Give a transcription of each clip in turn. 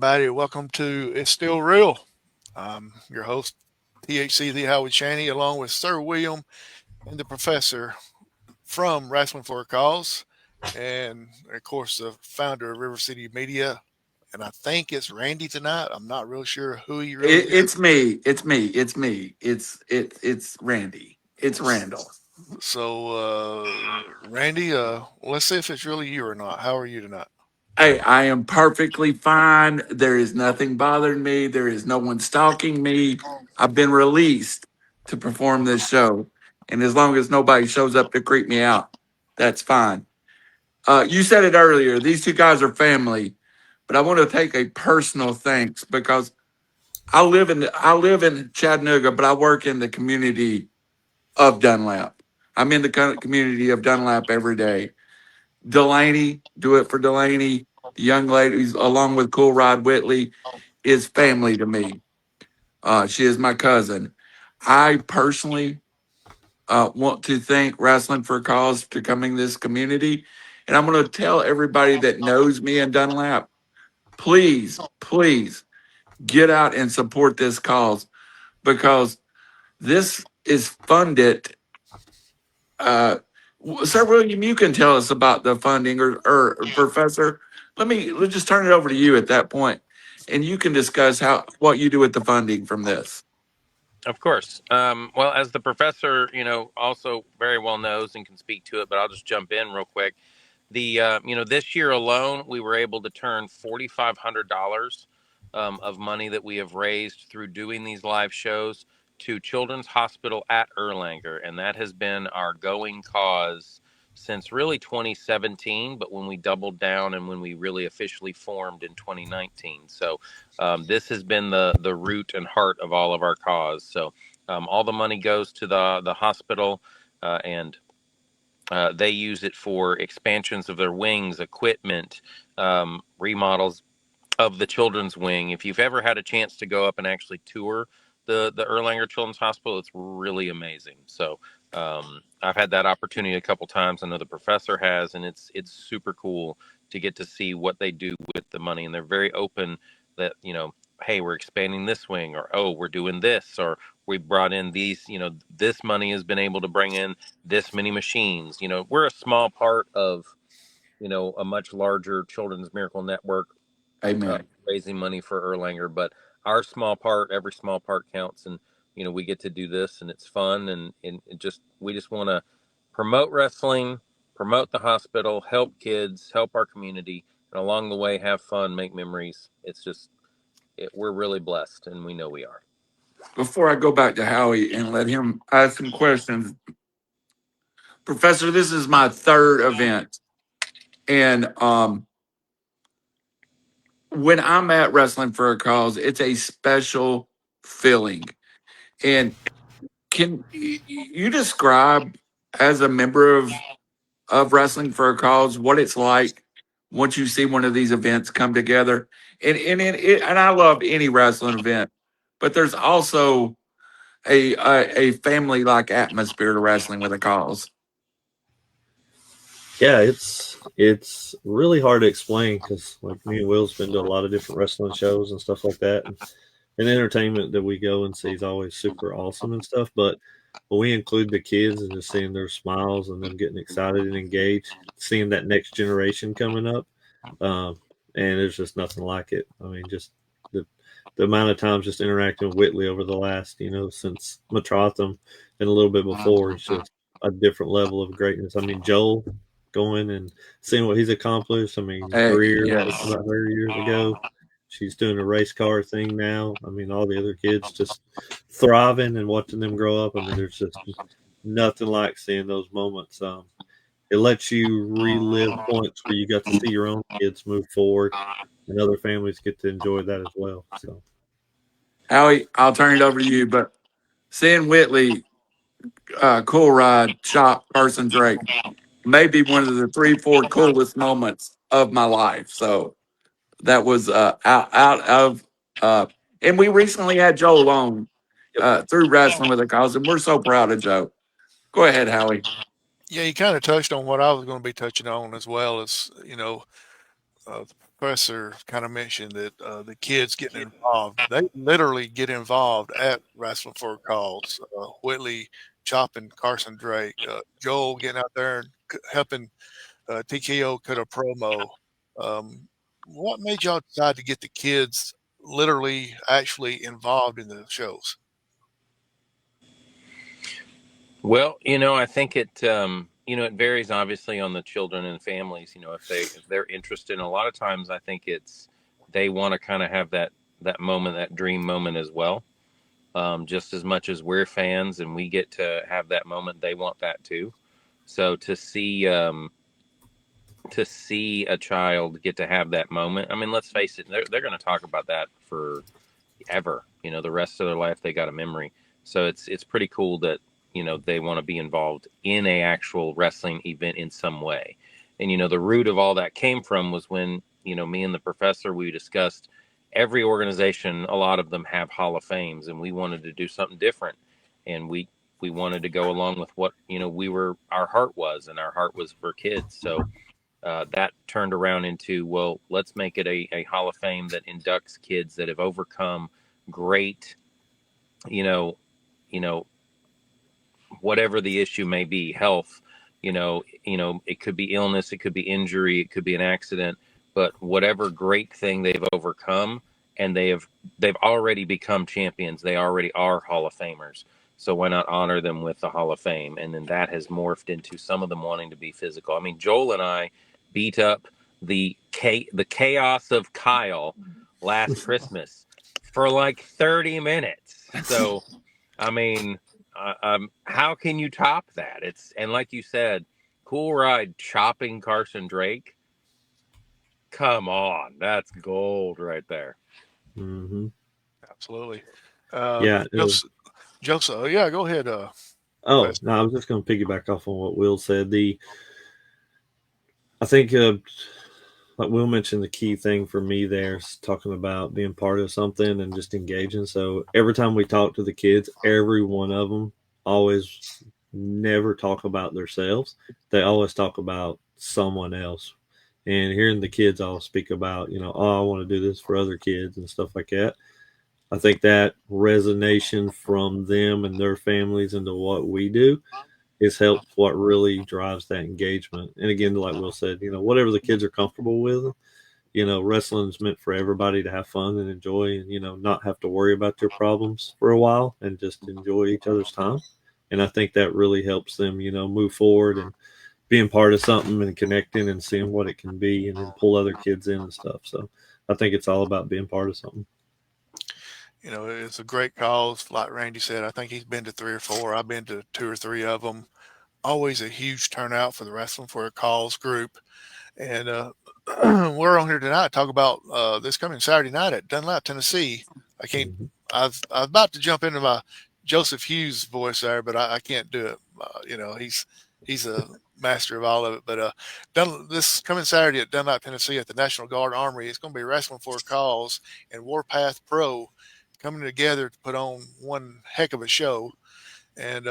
everybody. Welcome to It's Still Real. I'm your host, THC The Howard Chaney, along with Sir William and the Professor from Wrestling for a Cause, and of course, the founder of RiverCity Media. And I think it's Randy tonight. I'm not real sure who he really It's me. It's me. It's me. It's Randy. It's is. Randall. Randy, let's see if it's really you or not. How are you tonight? Hey, I am perfectly fine. There is nothing bothering me. There is no one stalking me. I've been released to perform this show, and as long as nobody shows up to creep me out, that's fine. You said it earlier. These two guys are family, but I want to take a personal thanks because I live in Chattanooga, but I work in the community of Dunlap. I'm in the community of Dunlap every day. Delaney, do it for Delaney. The young lady, who's along with Cool Rod Whitley, is family to me. She is my cousin. I personally want to thank Wrestling for a Cause for coming to this community. And I'm going to tell everybody that knows me in Dunlap, please, please get out and support this cause because this is funded. Sir William, you can tell us about the funding, or Professor. Let's just turn it over to you at that point, and you can discuss how what you do with the funding from this. Of course. Well, as the professor, also very well knows and can speak to it, but I'll just jump in real quick. This year alone, we were able to turn $4,500 of money that we have raised through doing these live shows to Children's Hospital at Erlanger, and that has been our going cause since really 2017. But when we doubled down and when we really officially formed in 2019, so this has been the root and heart of all of our cause. So all the money goes to the hospital, and they use it for expansions of their wings, equipment, remodels of the children's wing. If you've ever had a chance to go up and actually tour the Erlanger Children's Hospital, it's really amazing. So I've had that opportunity a couple times. I know the professor has, and it's super cool to get to see what they do with the money. And they're very open that, hey, we're expanding this wing, or oh, we're doing this, or we brought in these, this money has been able to bring in this many machines. We're a small part of, a much larger Children's Miracle Network, Amen. raising money for Erlanger, but our small part, every small part counts, and we get to do this, and it's fun, and we just want to promote wrestling, promote the hospital, help kids, help our community, and along the way have fun, make memories. It's just we're really blessed, and we know we are. Before I go back to Howie and let him ask some questions, Professor, this is my third event, and when I'm at Wrestling for a Cause, it's a special feeling. And can you describe, as a member of Wrestling for a Cause, what it's like once you see one of these events come together? And I love any wrestling event, but there's also a family like atmosphere to Wrestling with a Cause. Yeah, it's really hard to explain because like me and Will's been to a lot of different wrestling shows and stuff like that, and entertainment that we go and see is always super awesome and stuff. But when we include the kids and just seeing their smiles and them getting excited and engaged, seeing that next generation coming up, and there's just nothing like it. I mean, just the amount of times just interacting with Whitley over the last, since Matrotham and a little bit before, it's just a different level of greatness. I mean, Joel going and seeing what he's accomplished. I mean, Hey, Greer, yes. about her years ago. She's doing a race car thing now. I mean, all the other kids just thriving and watching them grow up. I mean, there's just nothing like seeing those moments. It lets you relive points where you got to see your own kids move forward, and other families get to enjoy that as well. So, Howie, I'll turn it over to you. But seeing Whitley, Cool Rod, Shop, Carson Drake, may be one of the three, four coolest moments of my life. So that was out of and we recently had Joe on through Wrestling with a Cause, and we're so proud of Joe. Go ahead, Howie. Yeah, you kind of touched on what I was going to be touching on as well as, the professor kind of mentioned that the kids getting involved, they literally get involved at Wrestling for a Cause. Whitley chopping Carson Drake, Joel getting out there and helping TKO cut a promo. Um, what made y'all decide to get the kids literally actually involved in the shows? Well, I think it varies obviously on the children and families. If they're interested, and a lot of times I think it's they want to kind of have that moment, that dream moment as well. Just as much as we're fans and we get to have that moment, they want that too. So to see a child get to have that moment, I mean, let's face it, they're going to talk about that for ever. The rest of their life they got a memory. So it's pretty cool that they want to be involved in a actual wrestling event in some way. And the root of all that came from was when me and the professor, we discussed every organization, a lot of them have Hall of Fames, and we wanted to do something different. And we wanted to go along with what our heart was, and our heart was for kids. So that turned around into, well, let's make it a Hall of Fame that inducts kids that have overcome great, you know, you know, whatever the issue may be, health, it could be illness, it could be injury, it could be an accident, but whatever great thing they've overcome, and they've already become champions. They already are Hall of Famers. So why not honor them with the Hall of Fame? And then that has morphed into some of them wanting to be physical. I mean, Joel and I beat up the chaos of Kyle last Christmas for like 30 minutes. So, I mean, how can you top that? And like you said, Cool Ride chopping Carson Drake. Come on, that's gold right there. Mm-hmm. Absolutely. Yeah. Joseph, yeah, go ahead. Oh, no, I was just going to piggyback off on what Will said. I think, like Will mentioned, the key thing for me there is talking about being part of something and just engaging. So every time we talk to the kids, every one of them always never talk about themselves. They always talk about someone else. And hearing the kids all speak about, oh, I want to do this for other kids and stuff like that. I think that resonation from them and their families into what we do is helped what really drives that engagement. And again, like Will said, whatever the kids are comfortable with, wrestling's meant for everybody to have fun and enjoy and, not have to worry about their problems for a while and just enjoy each other's time. And I think that really helps them, move forward and being part of something and connecting and seeing what it can be and then pull other kids in and stuff. So I think it's all about being part of something. It's a great cause. Like Randy said, I think he's been to 3 or 4. I've been to 2 or 3 of them. Always a huge turnout for the Wrestling for a Cause group. And we're on here tonight to talk about this coming Saturday night at Dunlap, Tennessee. I can't. Mm-hmm. I was about to jump into my Joseph Hughes voice there, but I can't do it. He's a master of all of it. But this coming Saturday at Dunlap, Tennessee, at the National Guard Armory, it's going to be Wrestling for a Cause and Warpath Pro coming together to put on one heck of a show. And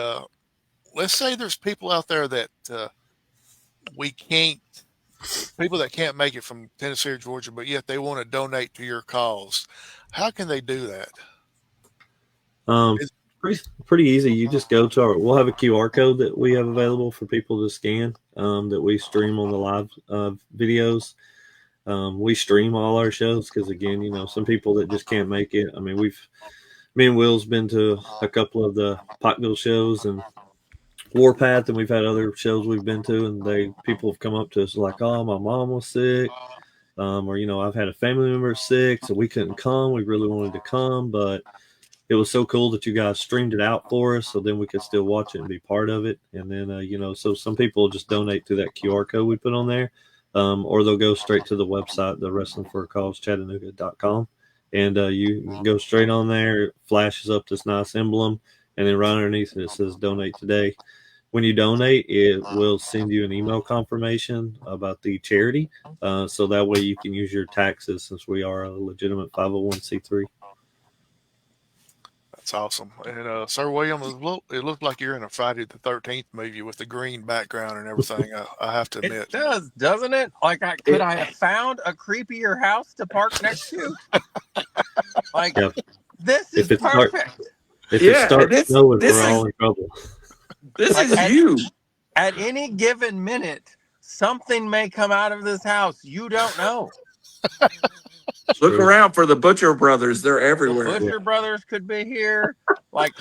let's say there's people out there that we can't people that can't make it from Tennessee or Georgia, but yet they want to donate to your cause. How can they do that? Is, Pretty easy. You just go to we'll have a QR code that we have available for people to scan that we stream on the live videos. We stream all our shows because, again, some people that just can't make it. I mean, me and Will's been to a couple of the Pikeville shows and Warpath, and we've had other shows we've been to, and people have come up to us like, "Oh, my mom was sick," or I've had a family member sick, so we couldn't come. We really wanted to come, but it was so cool that you guys streamed it out for us, so then we could still watch it and be part of it. And then, so some people just donate to that QR code we put on there, or they'll go straight to the website, the Wrestling for a Cause Chattanooga.com, and you can go straight on there. It flashes up this nice emblem, and then right underneath it says "Donate Today." When you donate, it will send you an email confirmation about the charity, so that way you can use your taxes since we are a legitimate 501c3. That's awesome. And Sir William, it looked like you're in a Friday the 13th movie with the green background and everything. I have to It admit. does, doesn't it? Like, could I have found a creepier house to park next to? Like, Yeah. this is If it start, perfect. if it Yeah, starts snowing, this we're is all in trouble. this Like, is you. at any given minute, something may come out of this house. You don't know. Look True. around for the Butcher Brothers. They're The everywhere. Butcher Brothers could be here. Like,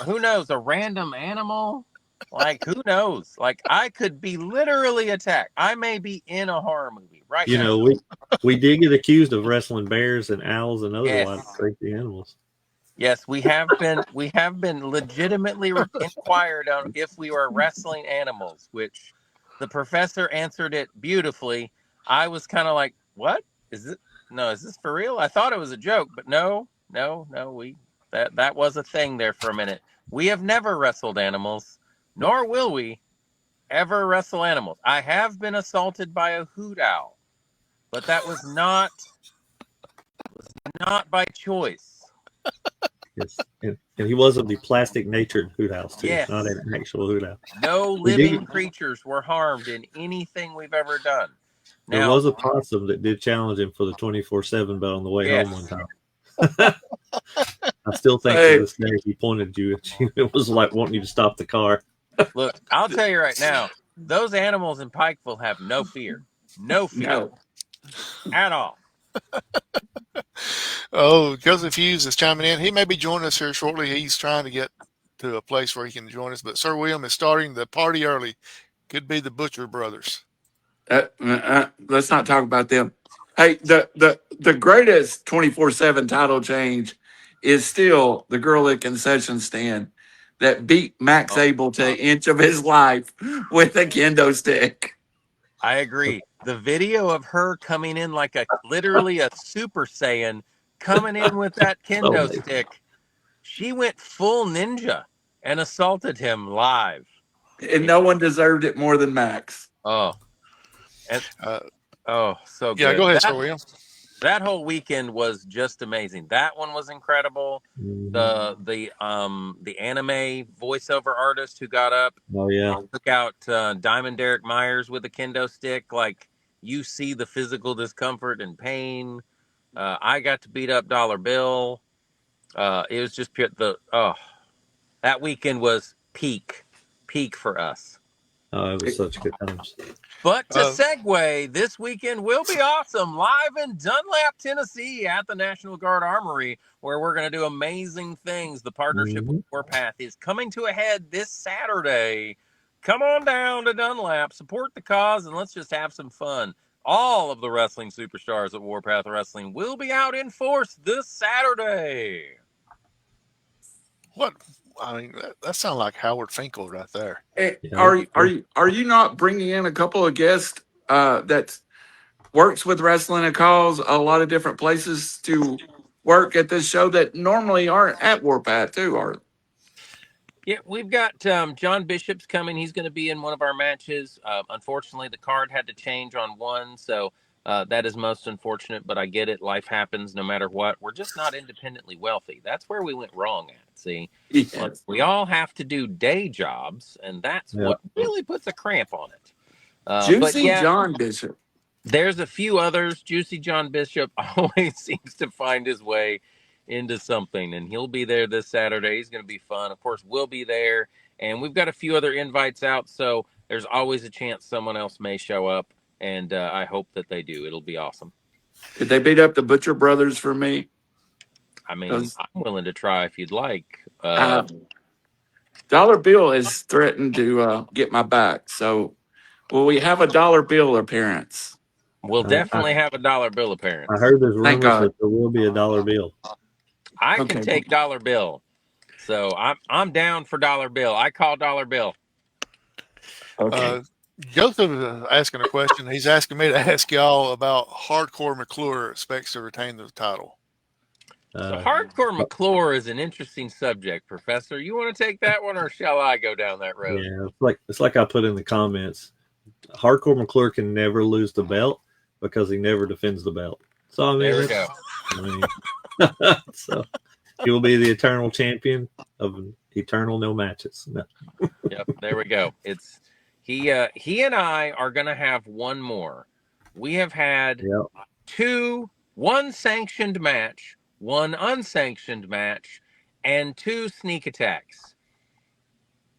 who knows? A random animal. Like, who knows? Like, I could be literally attacked. I may be in a horror movie right You now. know, we did get accused of wrestling bears and owls and other Yes. wild crazy animals. Yes, we have been legitimately inquired on if we were wrestling animals, which the professor answered it beautifully. I was kind of like, "What? Is it? No, is this for real? I thought it was a joke, but no, we that was a thing there for a minute. We have never wrestled animals, nor will we ever wrestle animals. I have been assaulted by a hoot owl, but that was not by choice. Yes. And he wasn't the plastic natured hoot house too, Yes. not an actual hoot owl. No living creatures were harmed in anything we've ever done. There Now, was a possum that did challenge him for the 24/7 belt on the way Yes. home one time. I still think to this day he pointed you at you. It was like wanting you to stop the car. look, I'll tell you right now, those animals in Pikeville have no fear. No fear No. at all. Oh, Joseph Hughes is chiming in. He may be joining us here shortly. He's trying to get to a place where he can join us. But Sir William is starting the party early. Could be the Butcher Brothers. Let's not talk about them. Hey, the greatest 24/7 title change is still the girl at concession stand that beat Max Abel to an inch of his life with a kendo stick. I agree. The video of her coming in like literally a Super Saiyan, coming in with that kendo stick, she went full ninja and assaulted him live. And no one deserved it more than Max. Oh, and so good. Yeah, go ahead, Sir William. That whole weekend was just amazing. That one was incredible. The anime voiceover artist who got up, took out Diamond Derek Myers with a kendo stick. Like, you see the physical discomfort and pain. I got to beat up Dollar Bill. It was just that weekend was peak for us. Oh, it was such good times. But to segue, this weekend will be awesome. Live in Dunlap, Tennessee at the National Guard Armory, where we're going to do amazing things. The partnership with Warpath is coming to a head this Saturday. Come on down to Dunlap, support the cause, and let's just have some fun. All of the wrestling superstars at Warpath Wrestling will be out in force this Saturday. What? I mean, that sounds like Howard Finkel right there. Hey, are you not bringing in a couple of guests that works with wrestling and calls a lot of different places to work at this show that normally aren't at Warpath too? Are Yeah, we've got John Bishop's coming. He's going to be in one of our matches. Unfortunately, the card had to change on one, so that is most unfortunate, but I get it. Life happens no matter what. We're just not independently wealthy. That's where we went wrong at. See, we all have to do day jobs, and that's what really puts a cramp on it. Juicy John Bishop. There's a few others. Juicy John Bishop always seems to find his way into something, and he'll be there this Saturday. He's going to be fun. Of course, we'll be there, and we've got a few other invites out, so there's always a chance someone else may show up, and I hope that they do. It'll be awesome. Did they beat up the Butcher Brothers for me? I mean, I'm willing to try if you'd like. Dollar Bill has threatened to get my back, so will we have a Dollar Bill appearance? We'll definitely have a Dollar Bill appearance. I heard there's rumors that there will be a Dollar Bill. I can take Dollar Bill, so I'm down for Dollar Bill. I call Dollar Bill. Okay. Joseph is asking a question. He's asking me to ask y'all about Hardcore McClure expects to retain the title. So Hardcore McClure is an interesting subject, Professor. You want to take that one, or shall I go down that road? Yeah, it's like I put in the comments. Hardcore McClure can never lose the belt because he never defends the belt. So I mean, there we go. I mean, so He will be the eternal champion of eternal no matches. No. Yep, there we go. It's he and I are gonna have one more. We have had Yep. one sanctioned match, one unsanctioned match, and 2 sneak attacks.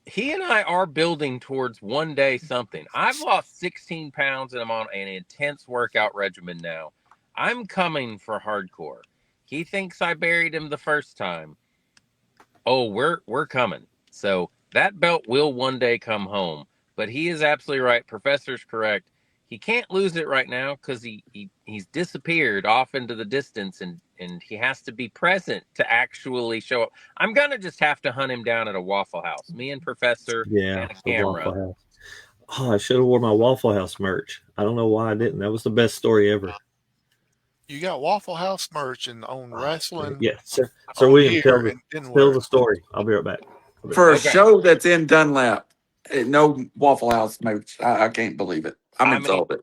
He and I are building towards one day something. I've lost 16 pounds and I'm on an intense workout regimen now. I'm coming for hardcore. He thinks I buried him the first time. Oh, we're coming. So that belt will one day come home. But he is absolutely right. Professor's correct. He can't lose it right now because he's disappeared off into the distance, and he has to be present to actually show up. I'm gonna just have to hunt him down at a Waffle House. Me and Professor Yeah, and a the camera. Waffle House. Oh, I should have worn my Waffle House merch. I don't know why I didn't. That was the best story ever. You got Waffle House merch and on wrestling Yeah, Sir on William, here and didn't tell wear the it. story. I'll be right back. For a Okay. show that's in Dunlap, no Waffle House merch. I can't believe it. I'm insulted.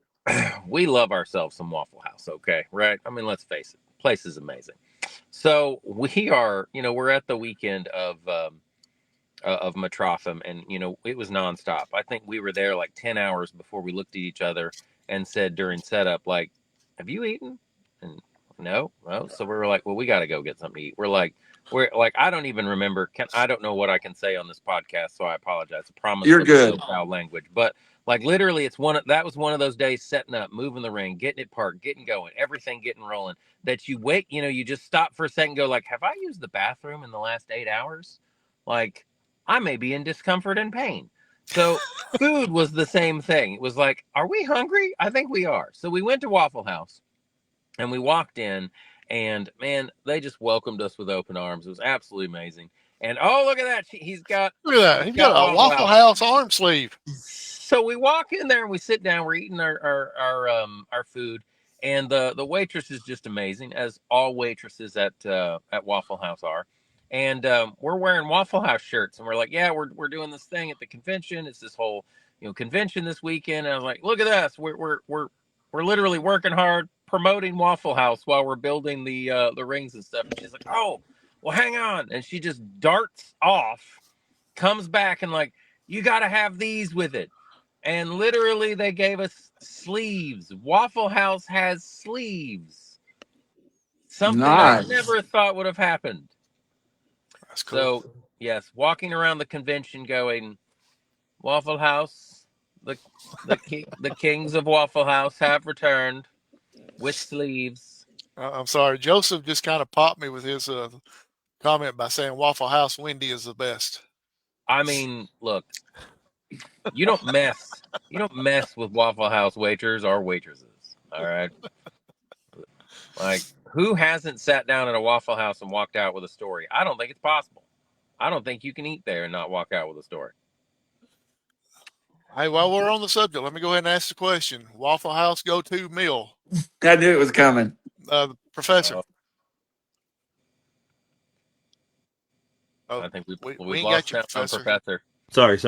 We love ourselves some Waffle House, okay? Right? I mean, let's face it. The place is amazing. So we are, we're at the weekend of Matrotham, and it was nonstop. I think we were there like 10 hours before we looked at each other and said during setup, like, "Have you eaten?" And no. So we were like, "Well, we got to go get something to eat." We're like, I don't even remember. I don't know what I can say on this podcast, so I apologize. I promise You're there'll be good. no foul language, but like literally, that was one of those days setting up, moving the ring, getting it parked, getting going, everything getting rolling. That you wait, you just stop for a second, go like, "Have I used the bathroom in the last 8 hours?" Like, I may be in discomfort and pain. So food was the same thing. It was like, are we hungry? I think we are. So we went to Waffle House and we walked in, and man, they just welcomed us with open arms. It was absolutely amazing. And oh, look at that. He's got Look at that. He's got a Waffle House arm sleeve. So we walk in there and we sit down. We're eating our food, and the waitress is just amazing, as all waitresses at Waffle House are. And we're wearing Waffle House shirts, and we're like, yeah, we're doing this thing at the convention. It's this whole convention this weekend. And I was like, look at us. We're literally working hard promoting Waffle House while we're building the rings and stuff. And she's like, oh, well, hang on, and she just darts off, comes back, and like, you got to have these with it. And literally, they gave us sleeves. Waffle House has sleeves. Something I never thought would have happened. That's cool. So, yes, walking around the convention going, Waffle House, the kings of Waffle House have returned with sleeves. I'm sorry. Joseph just kind of popped me with his comment by saying Waffle House Wendy is the best. I mean, look, you don't mess with Waffle House waiters or waitresses. All right. Like, who hasn't sat down at a Waffle House and walked out with a story? I don't think it's possible. I don't think you can eat there and not walk out with a story. Hey, while we're on the subject, let me go ahead and ask the question. Waffle House go-to meal. I knew it was coming. Professor. I think we've we lost got you, Professor. Sorry.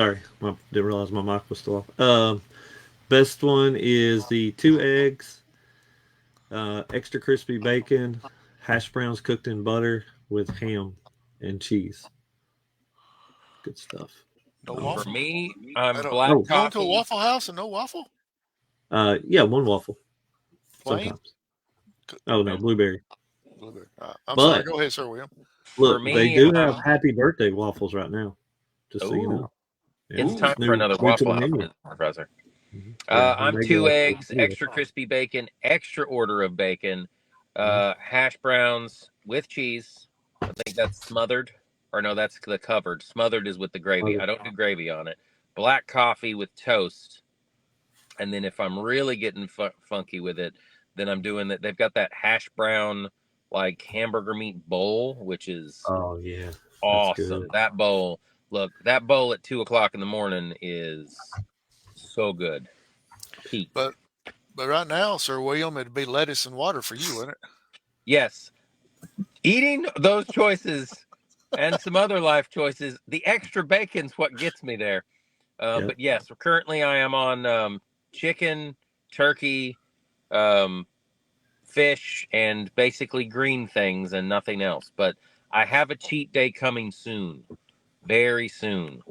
I didn't realize my mic was still off. Best one is the 2 eggs, extra crispy bacon, hash browns cooked in butter with ham and cheese. Good stuff. No waffle. For me, I'm black coffee. Going to a Waffle House and no waffle? Yeah, one waffle. Plain? Sometimes. Oh no, blueberry. I'm sorry. Go ahead, Sir William. Look, they do have happy birthday waffles right now. Just so you know. Yeah, it's time for another Waffle House, Professor. I'm 2 eggs, extra crispy bacon, extra order of bacon, hash browns with cheese. I think that's smothered. Or no, that's the covered. Smothered is with the gravy. I don't do gravy on it. Black coffee with toast. And then if I'm really getting funky with it, then I'm doing that. They've got that hash brown, like hamburger meat bowl, which is awesome. That bowl, look, that bowl at 2:00 in the morning is so good. Peak. But right now, Sir William, it'd be lettuce and water for you, wouldn't it? Yes. Eating those choices and some other life choices, the extra bacon's what gets me there. But yes, currently I am on chicken, turkey, fish, and basically green things and nothing else. But I have a cheat day coming soon, very soon.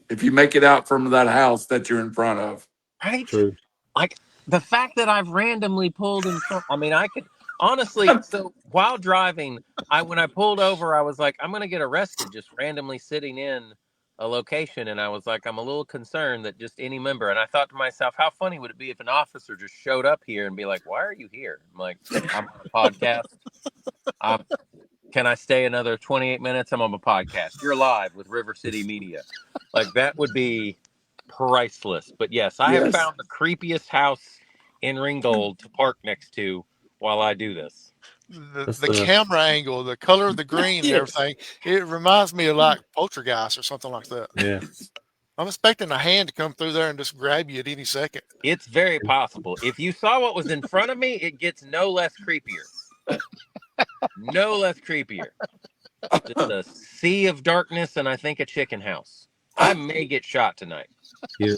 If you make it out from that house that you're in front of. Right? True. Like the fact that I've randomly pulled in front. I mean, I could honestly. So while driving, when I pulled over, I was like, I'm gonna get arrested just randomly sitting in a location, and I was like, I'm a little concerned that just any member. And I thought to myself, how funny would it be if an officer just showed up here and be like, "Why are you here?" I'm like, I'm on a podcast. Can I stay another 28 minutes? I'm on a podcast. You're live with RiverCity Media. Like that would be priceless. But yes, I have Yes. found the creepiest house in Ringgold to park next to while I do this. The camera angle, the color of the green and Yes. everything, it reminds me of like Poltergeist or something like that. Yeah. I'm expecting a hand to come through there and just grab you at any second. It's very possible. If you saw what was in front of me, it gets no less creepier. No less creepier. Just a sea of darkness and I think a chicken house. I may get shot tonight.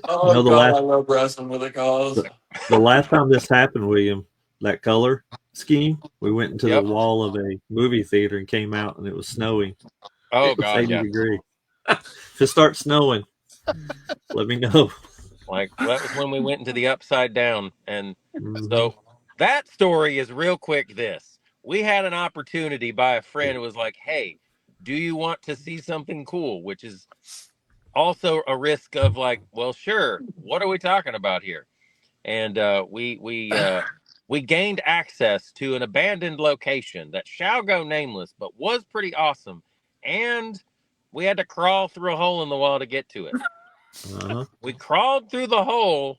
Oh, God, I love wrestling with a cause. The last time this happened, William, that color scheme, we went into Yep. the wall of a movie theater and came out, and it was snowing. Oh, It was God, 80 yeah. degrees. If it starts snowing, let me know. Like, that was when we went into the Upside Down. And Mhm. so that story is real quick this. We had an opportunity by a friend who was like, hey, do you want to see something cool? Which is also a risk of like, well, sure. What are we talking about here? And we gained access to an abandoned location that shall go nameless, but was pretty awesome. And we had to crawl through a hole in the wall to get to it. Uh-huh. We crawled through the hole.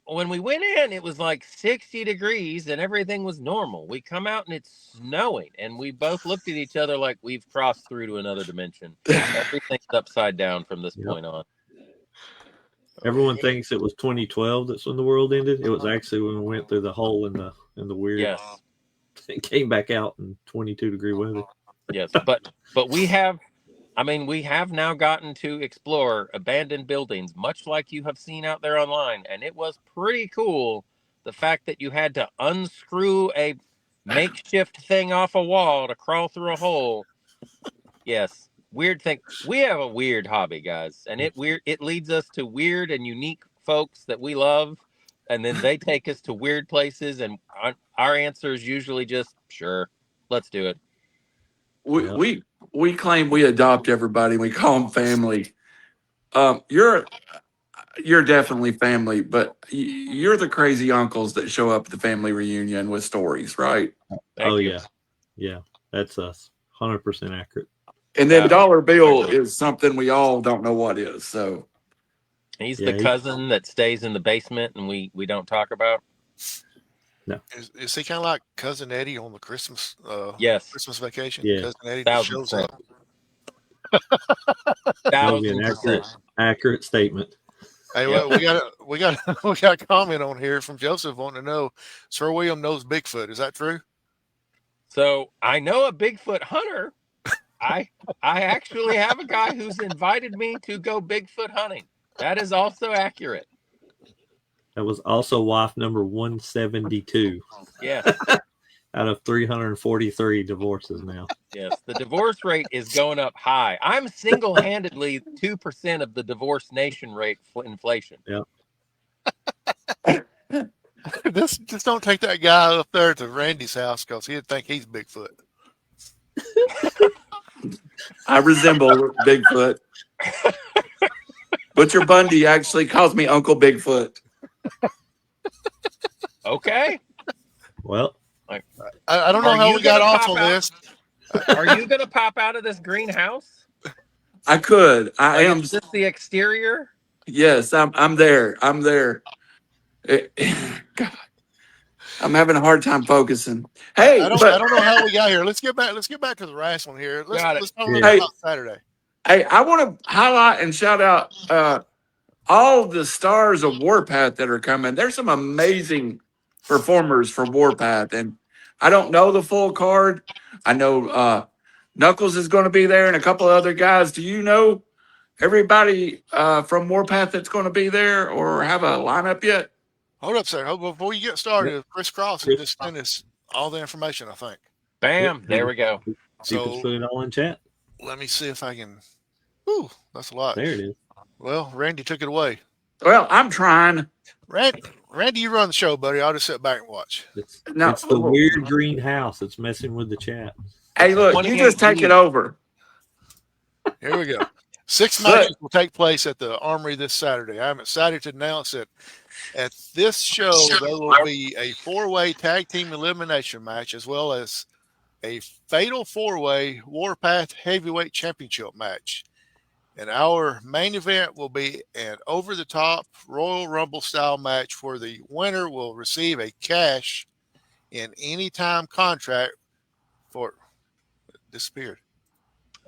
When we went in, it was like 60 degrees and everything was normal. We come out and it's snowing, and we both looked at each other like we've crossed through to another dimension. Everything's upside down from this point on. Everyone thinks it was 2012 that's when the world ended. It was actually when we went through the hole in the weird. Yes. It came back out in 22-degree weather. Yes, but we have now gotten to explore abandoned buildings, much like you have seen out there online, and it was pretty cool. The fact that you had to unscrew a makeshift thing off a wall to crawl through a hole. Yes, weird thing. We have a weird hobby, guys, and it leads us to weird and unique folks that we love, and then they take us to weird places, and our answer is usually just sure, let's do it. We claim we adopt everybody. We call them family. You're definitely family, but you're the crazy uncles that show up at the family reunion with stories, right? Thank you. Yeah, that's us. 100% accurate. And then Dollar Bill is something we all don't know what is. So he's the cousin that stays in the basement and we don't talk about. No. Is he kind of like Cousin Eddie on the Christmas Christmas Vacation? Yeah. Cousin Eddie just shows up. That would be an accurate statement. Hey, well, we got a comment on here from Joseph wanting to know, Sir William knows Bigfoot. Is that true? So I know a Bigfoot hunter. I actually have a guy who's invited me to go Bigfoot hunting. That is also accurate. That was also wife number 172. Yes. Out of 343 divorces now. Yes, the divorce rate is going up high. I'm single-handedly 2% of the divorce nation rate inflation. Yeah. Just don't take that guy up there to Randy's house because he'd think he's Bigfoot. I resemble Bigfoot. Butcher Bundy actually calls me Uncle Bigfoot. Okay. Well, I don't know how we got off on this. Are you going to pop out of this greenhouse? I could. I am. Is this the exterior? Yes, I'm there. I'm there. God, I'm having a hard time focusing. Hey, I don't know how we got here. Let's get back to the wrestling here. Let's talk a little about Saturday. Hey, I want to highlight and shout out all the stars of Warpath that are coming. There's some amazing performers for Warpath, and I don't know the full card. I know Knuckles is going to be there and a couple of other guys. Do you know everybody from Warpath that's going to be there or have a lineup yet? Hold up, sir. Before you get started, Chris Cross just sent us all the information, I think. Bam. There we go. You can So put it all in chat. let me see if I can. Ooh, that's a lot. There it is. Well, Randy took it away. Well, I'm trying. Randy, you run the show, buddy. I'll just sit back and watch. No. It's the weird green house that's messing with the chat. Hey, look, you just take it over. Here we go. 6 matches will take place at the Armory this Saturday. I'm excited to announce that at this show there will be a 4-way tag team elimination match as well as a fatal 4-way Warpath Heavyweight Championship match. And our main event will be an over-the-top Royal Rumble style match where the winner will receive a cash in anytime contract for disappeared.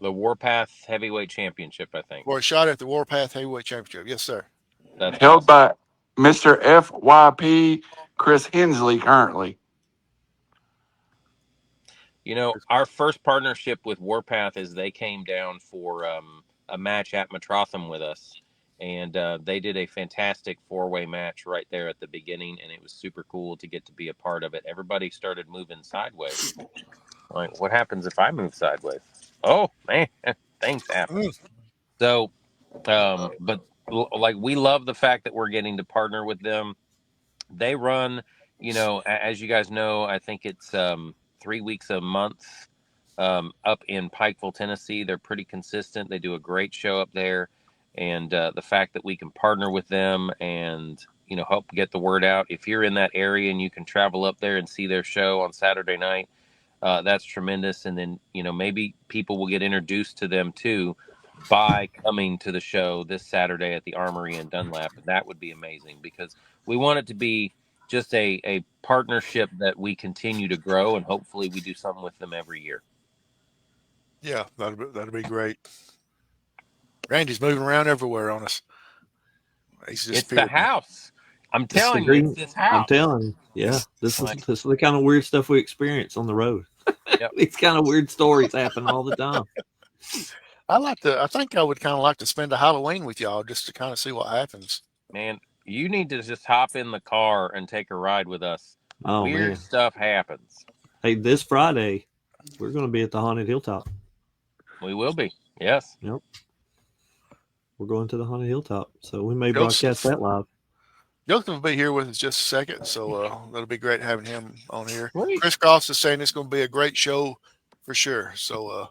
The Warpath Heavyweight Championship, I think. For a shot at the Warpath Heavyweight Championship. Yes, sir. That's Held by Mr. FYP Chris Hensley currently. You know, our first partnership with Warpath is they came down for a match at Matrotham with us, and they did a fantastic 4-way match right there at the beginning, and it was super cool to get to be a part of it. Everybody started moving sideways. Like, what happens if I move sideways? Oh, man, things happen. So, but like, we love the fact that we're getting to partner with them. They run, you know, as you guys know, I think it's 3 weeks a month up in Pikeville, Tennessee. They're pretty consistent. They do a great show up there. And the fact that we can partner with them and, you know, help get the word out. If you're in that area and you can travel up there and see their show on Saturday night, that's tremendous. And then, you know, maybe people will get introduced to them too by coming to the show this Saturday at the Armory in Dunlap. And that would be amazing because we want it to be just a partnership that we continue to grow, and hopefully we do something with them every year. Yeah, that'd be great. Randy's moving around everywhere on us. It's the house. I'm telling you, it's this house. I'm telling you, yeah. This is the kind of weird stuff we experience on the road. Yep. These kind of weird stories happen all the time. I think I would kind of like to spend a Halloween with y'all just to kind of see what happens. Man, you need to just hop in the car and take a ride with us. Oh, weird stuff happens. Hey, this Friday, we're going to be at the Haunted Hilltop. We will be. Yes. Yep. We're going to the Haunted Hilltop, so we may broadcast that live. Joseph will be here with us just a second, so that'll be great having him on here. Great. Chris Cross is saying it's going to be a great show for sure. So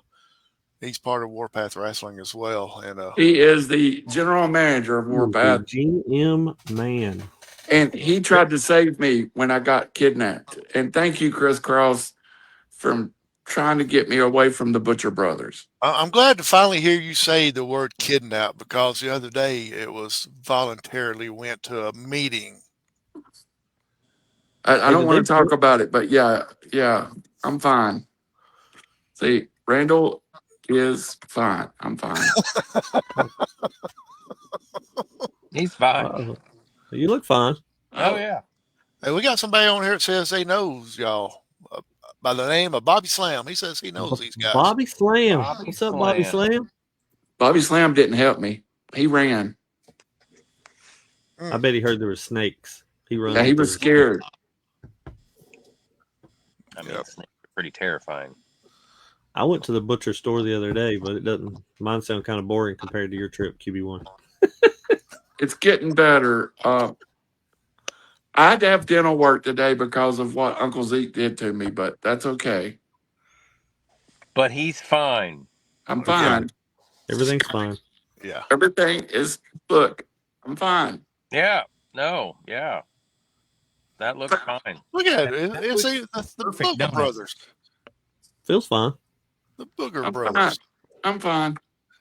he's part of Warpath Wrestling as well, and he is the general manager of Warpath. GM man, and he tried to save me when I got kidnapped. And thank you, Chris Cross, for trying to get me away from the Butcher Brothers. I'm glad to finally hear you say the word kidnap because the other day it was voluntarily went to a meeting. I don't want to talk about it, but yeah, I'm fine. See, Randall is fine. I'm fine. He's fine. You look fine. Oh, yeah. Hey, we got somebody on here that says he knows y'all by the name of Bobby Slam. He says he knows these guys. Bobby Slam. What's up, Bobby Slam? Bobby Slam didn't help me. He ran. I bet he heard there were snakes. He was scared. I mean, snakes are pretty terrifying. I went to the butcher store the other day, but it doesn't. Mine sound kind of boring compared to your trip, QB1. It's getting better. I had to have dental work today because of what Uncle Zeke did to me, but that's okay. But he's fine. I'm fine. Everything's fine. Yeah. Everything is, look, I'm fine. Yeah. No. Yeah. That looks fine. Look at it. It's the Booger Brothers. Feels fine. The Booger Brothers. I'm fine.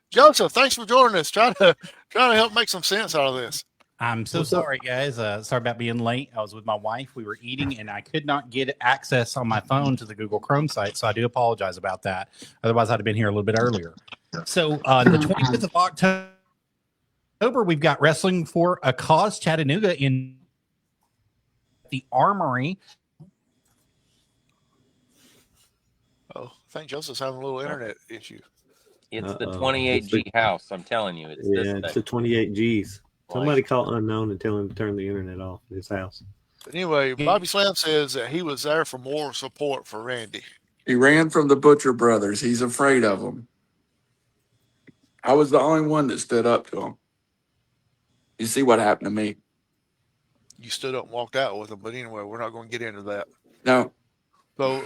Joseph, thanks for joining us. Trying to help make some sense out of this. I'm so sorry, guys. Sorry about being late. I was with my wife. We were eating, and I could not get access on my phone to the Google Chrome site, so I do apologize about that. Otherwise, I'd have been here a little bit earlier. So on the 25th of October, we've got Wrestling for a Cause Chattanooga in the Armory. Oh, I think Joseph's having a little internet issue. It's the 28G house. I'm telling you. It's the 28Gs. Somebody call unknown and tell him to turn the internet off at his house. Anyway, Bobby Slam says that he was there for more support for Randy. He ran from the Butcher Brothers. He's afraid of them. I was the only one that stood up to him. You see what happened to me? You stood up and walked out with them. But anyway, we're not going to get into that. No. So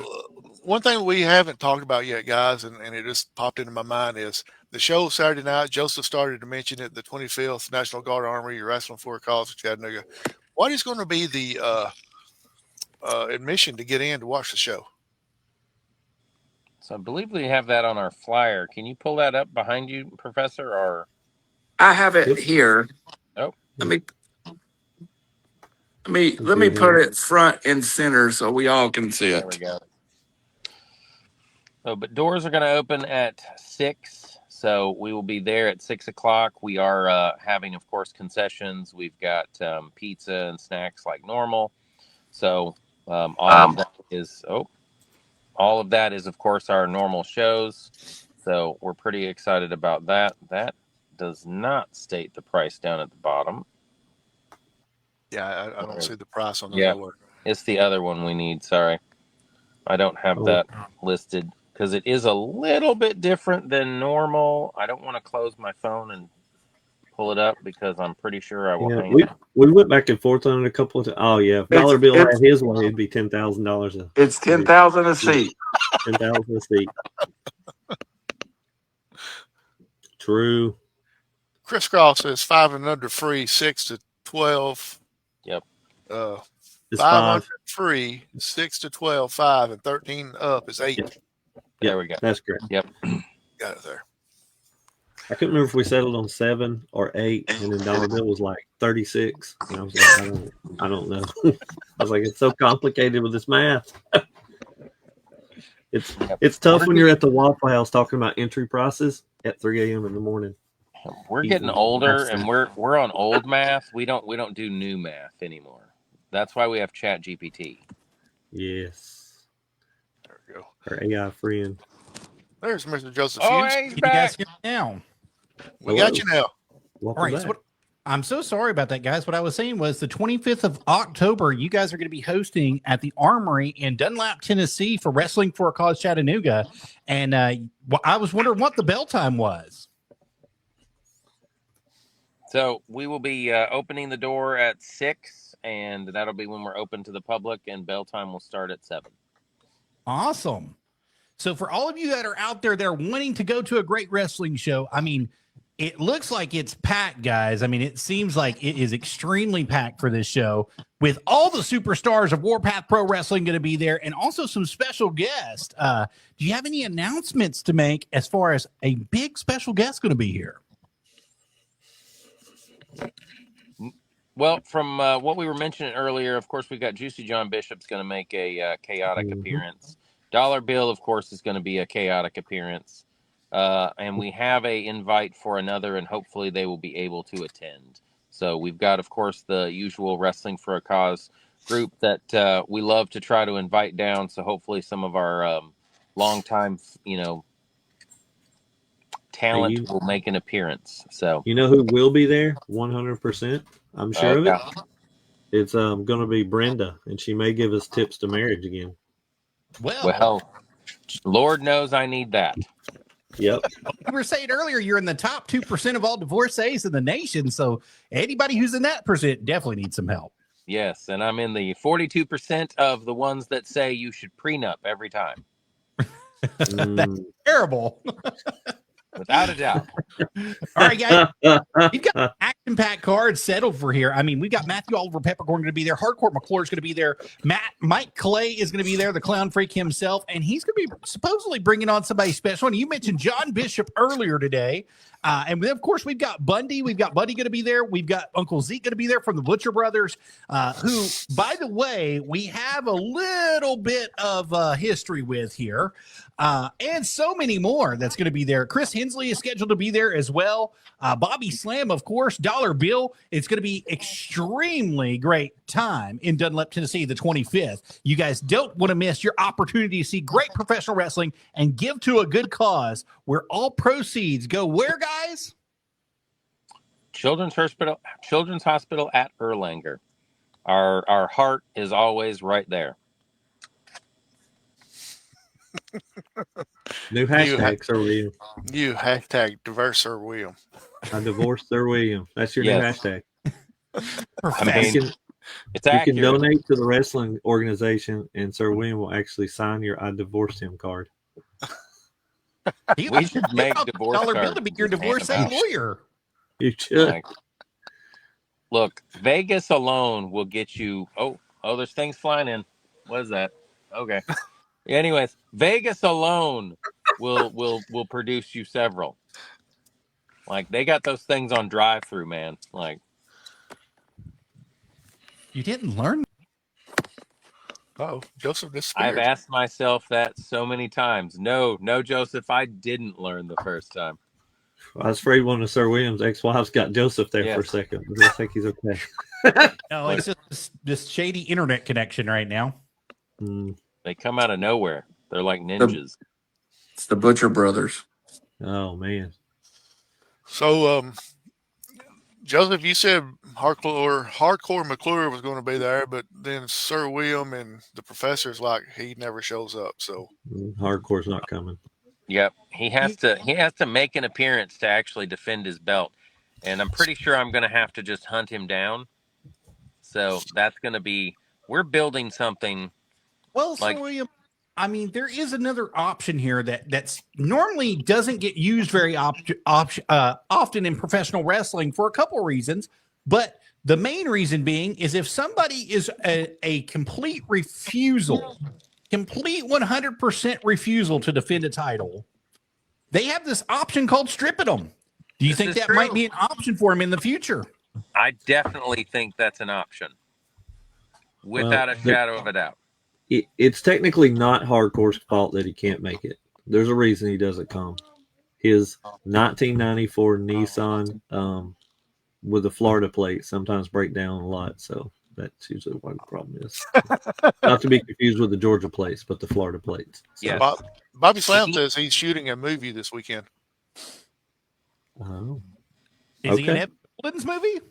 one thing we haven't talked about yet, guys, and it just popped into my mind is the show Saturday night. Joseph started to mention it, the 25th National Guard Armory Wrestling for a Cause of Chattanooga. What is going to be the admission to get in to watch the show? So I believe we have that on our flyer. Can you pull that up behind you, Professor? Or I have it here. oh, Let me put it front and center so we all can see there we it. go. So, but doors are going to open at 6. So we will be there at 6 o'clock. We are having, of course, concessions. We've got pizza and snacks like normal. So all of that is, of course, our normal shows. So we're pretty excited about that. That does not state the price down at the bottom. Yeah, I don't see the price on the lower. It's the other one we need. Sorry. I don't have that listed because it is a little bit different than normal. I don't want to close my phone and pull it up because I'm pretty sure I will hang it. We went back and forth on it a couple of times. Oh, yeah. If Dollar Bill had his way, it'd be $10,000. It's $10,000 a seat. $10,000 a seat. True. Chris Cross says 5 and under free, 6 to 12. Yep. 5 free, 6 to 12, 5, and 13 up is 8. Yep. There we go. That's correct. Yep. Got it there. I couldn't remember if we settled on 7 or 8, and then Dollar Bill was like 36. And I was like, I don't know. I was like, it's so complicated with this math. It's tough when you're at the Waffle House talking about entry prices at 3 a.m. in the morning. We're getting older, and we're on old math. We don't do new math anymore. That's why we have Chat GPT. Yes. There we go. Our AI friend. There's Mr. Joseph Oh, Hughes. hey, Can you guys hear me now? We got you now. Welcome All right. back. So I'm so sorry about that, guys. What I was saying was the 25th of October, you guys are going to be hosting at the Armory in Dunlap, Tennessee for Wrestling for a Cause Chattanooga. And I was wondering what the bell time was. So we will be opening the door at 6, and that'll be when we're open to the public, and bell time will start at 7. Awesome. So for all of you that are out there that are wanting to go to a great wrestling show, I mean, it looks like it's packed, guys. I mean, it seems like it is extremely packed for this show with all the superstars of Warpath Pro Wrestling going to be there and also some special guests. Do you have any announcements to make as far as a big special guest going to be here? Well, from what we were mentioning earlier, of course, we've got Juicy John Bishop's going to make a chaotic appearance. Dollar Bill, of course, is going to be a chaotic appearance. And we have a invite for another, and hopefully they will be able to attend. So we've got, of course, the usual Wrestling for a Cause group that we love to try to invite down. So hopefully some of our longtime, talent will make an appearance. So you know who will be there? 100%. I'm sure of it. It's going to be Brenda, and she may give us tips to marriage again. Well, Lord knows I need that. Yep. We were saying earlier, you're in the top 2% of all divorcees in the nation. So anybody who's in that percent definitely needs some help. Yes, and I'm in the 42% of the ones that say you should prenup every time. That's terrible. Without a doubt. All right, guys. We've got action-packed cards settled for here. I mean, we've got Matthew Oliver Peppercorn going to be there. Hardcore McClure is going to be there. Mike Clay is going to be there, the clown freak himself. And he's going to be supposedly bringing on somebody special. And you mentioned John Bishop earlier today. And then, of course, we've got Bundy. We've got Buddy going to be there. We've got Uncle Zeke going to be there from the Butcher Brothers, who, by the way, we have a little bit of history with here. And so many more that's going to be there. Chris Hensley is scheduled to be there as well. Bobby Slam, of course, Dollar Bill. It's going to be extremely great time in Dunlap, Tennessee, the 25th. You guys don't want to miss your opportunity to see great professional wrestling and give to a good cause where all proceeds go where, guys? Children's Hospital at Erlanger. Our heart is always right there. New hashtag, Sir William. You hashtag diverse Sir William. I divorced Sir William. That's your new Yes. hashtag. I mean, You can, it's you accurate. can donate to the wrestling organization, and Sir William will actually sign your "I divorced him" card. We should make divorce $1 bill cards to be and your just hand divorcee them out. lawyer. You should. Like, look, Vegas alone will get you. Oh, there's things flying in. What is that? Okay. Anyways, Vegas alone will produce you several. Like, they got those things on drive-through, man. Like, You didn't learn. Oh, Joseph I've disappeared. asked myself that so many times. No, Joseph, I didn't learn the first time. I was afraid one of Sir William's ex-wives got Joseph there for a Yes. second. But I think he's okay. No, it's just this shady internet connection right now. They come out of nowhere. They're like ninjas. It's the Butcher Brothers. Oh man. So, Joseph, you said Hardcore McClure was going to be there, but then Sir William and the professor's like he never shows up. So Hardcore's not coming. Yep, he has to make an appearance to actually defend his belt, and I'm pretty sure I'm going to have to just hunt him down. So that's going to be, we're building something. Well, Sir William, I mean, there is another option here that's normally doesn't get used very often in professional wrestling for a couple reasons, but the main reason being is if somebody is a complete refusal, complete 100% refusal to defend a title, they have this option called stripping them. Do you think that might be an option for him in the future? I definitely think that's an option, without a shadow of a doubt. It's technically not Hardcore's fault that he can't make it. There's a reason he doesn't come. His 1994 Nissan with the Florida plate sometimes break down a lot, so that's usually what the problem is. Not to be confused with the Georgia plates, but the Florida plates. So. Yes. Bobby Slam says he's shooting a movie this weekend. Oh. Is he in Ed Bolden's movie?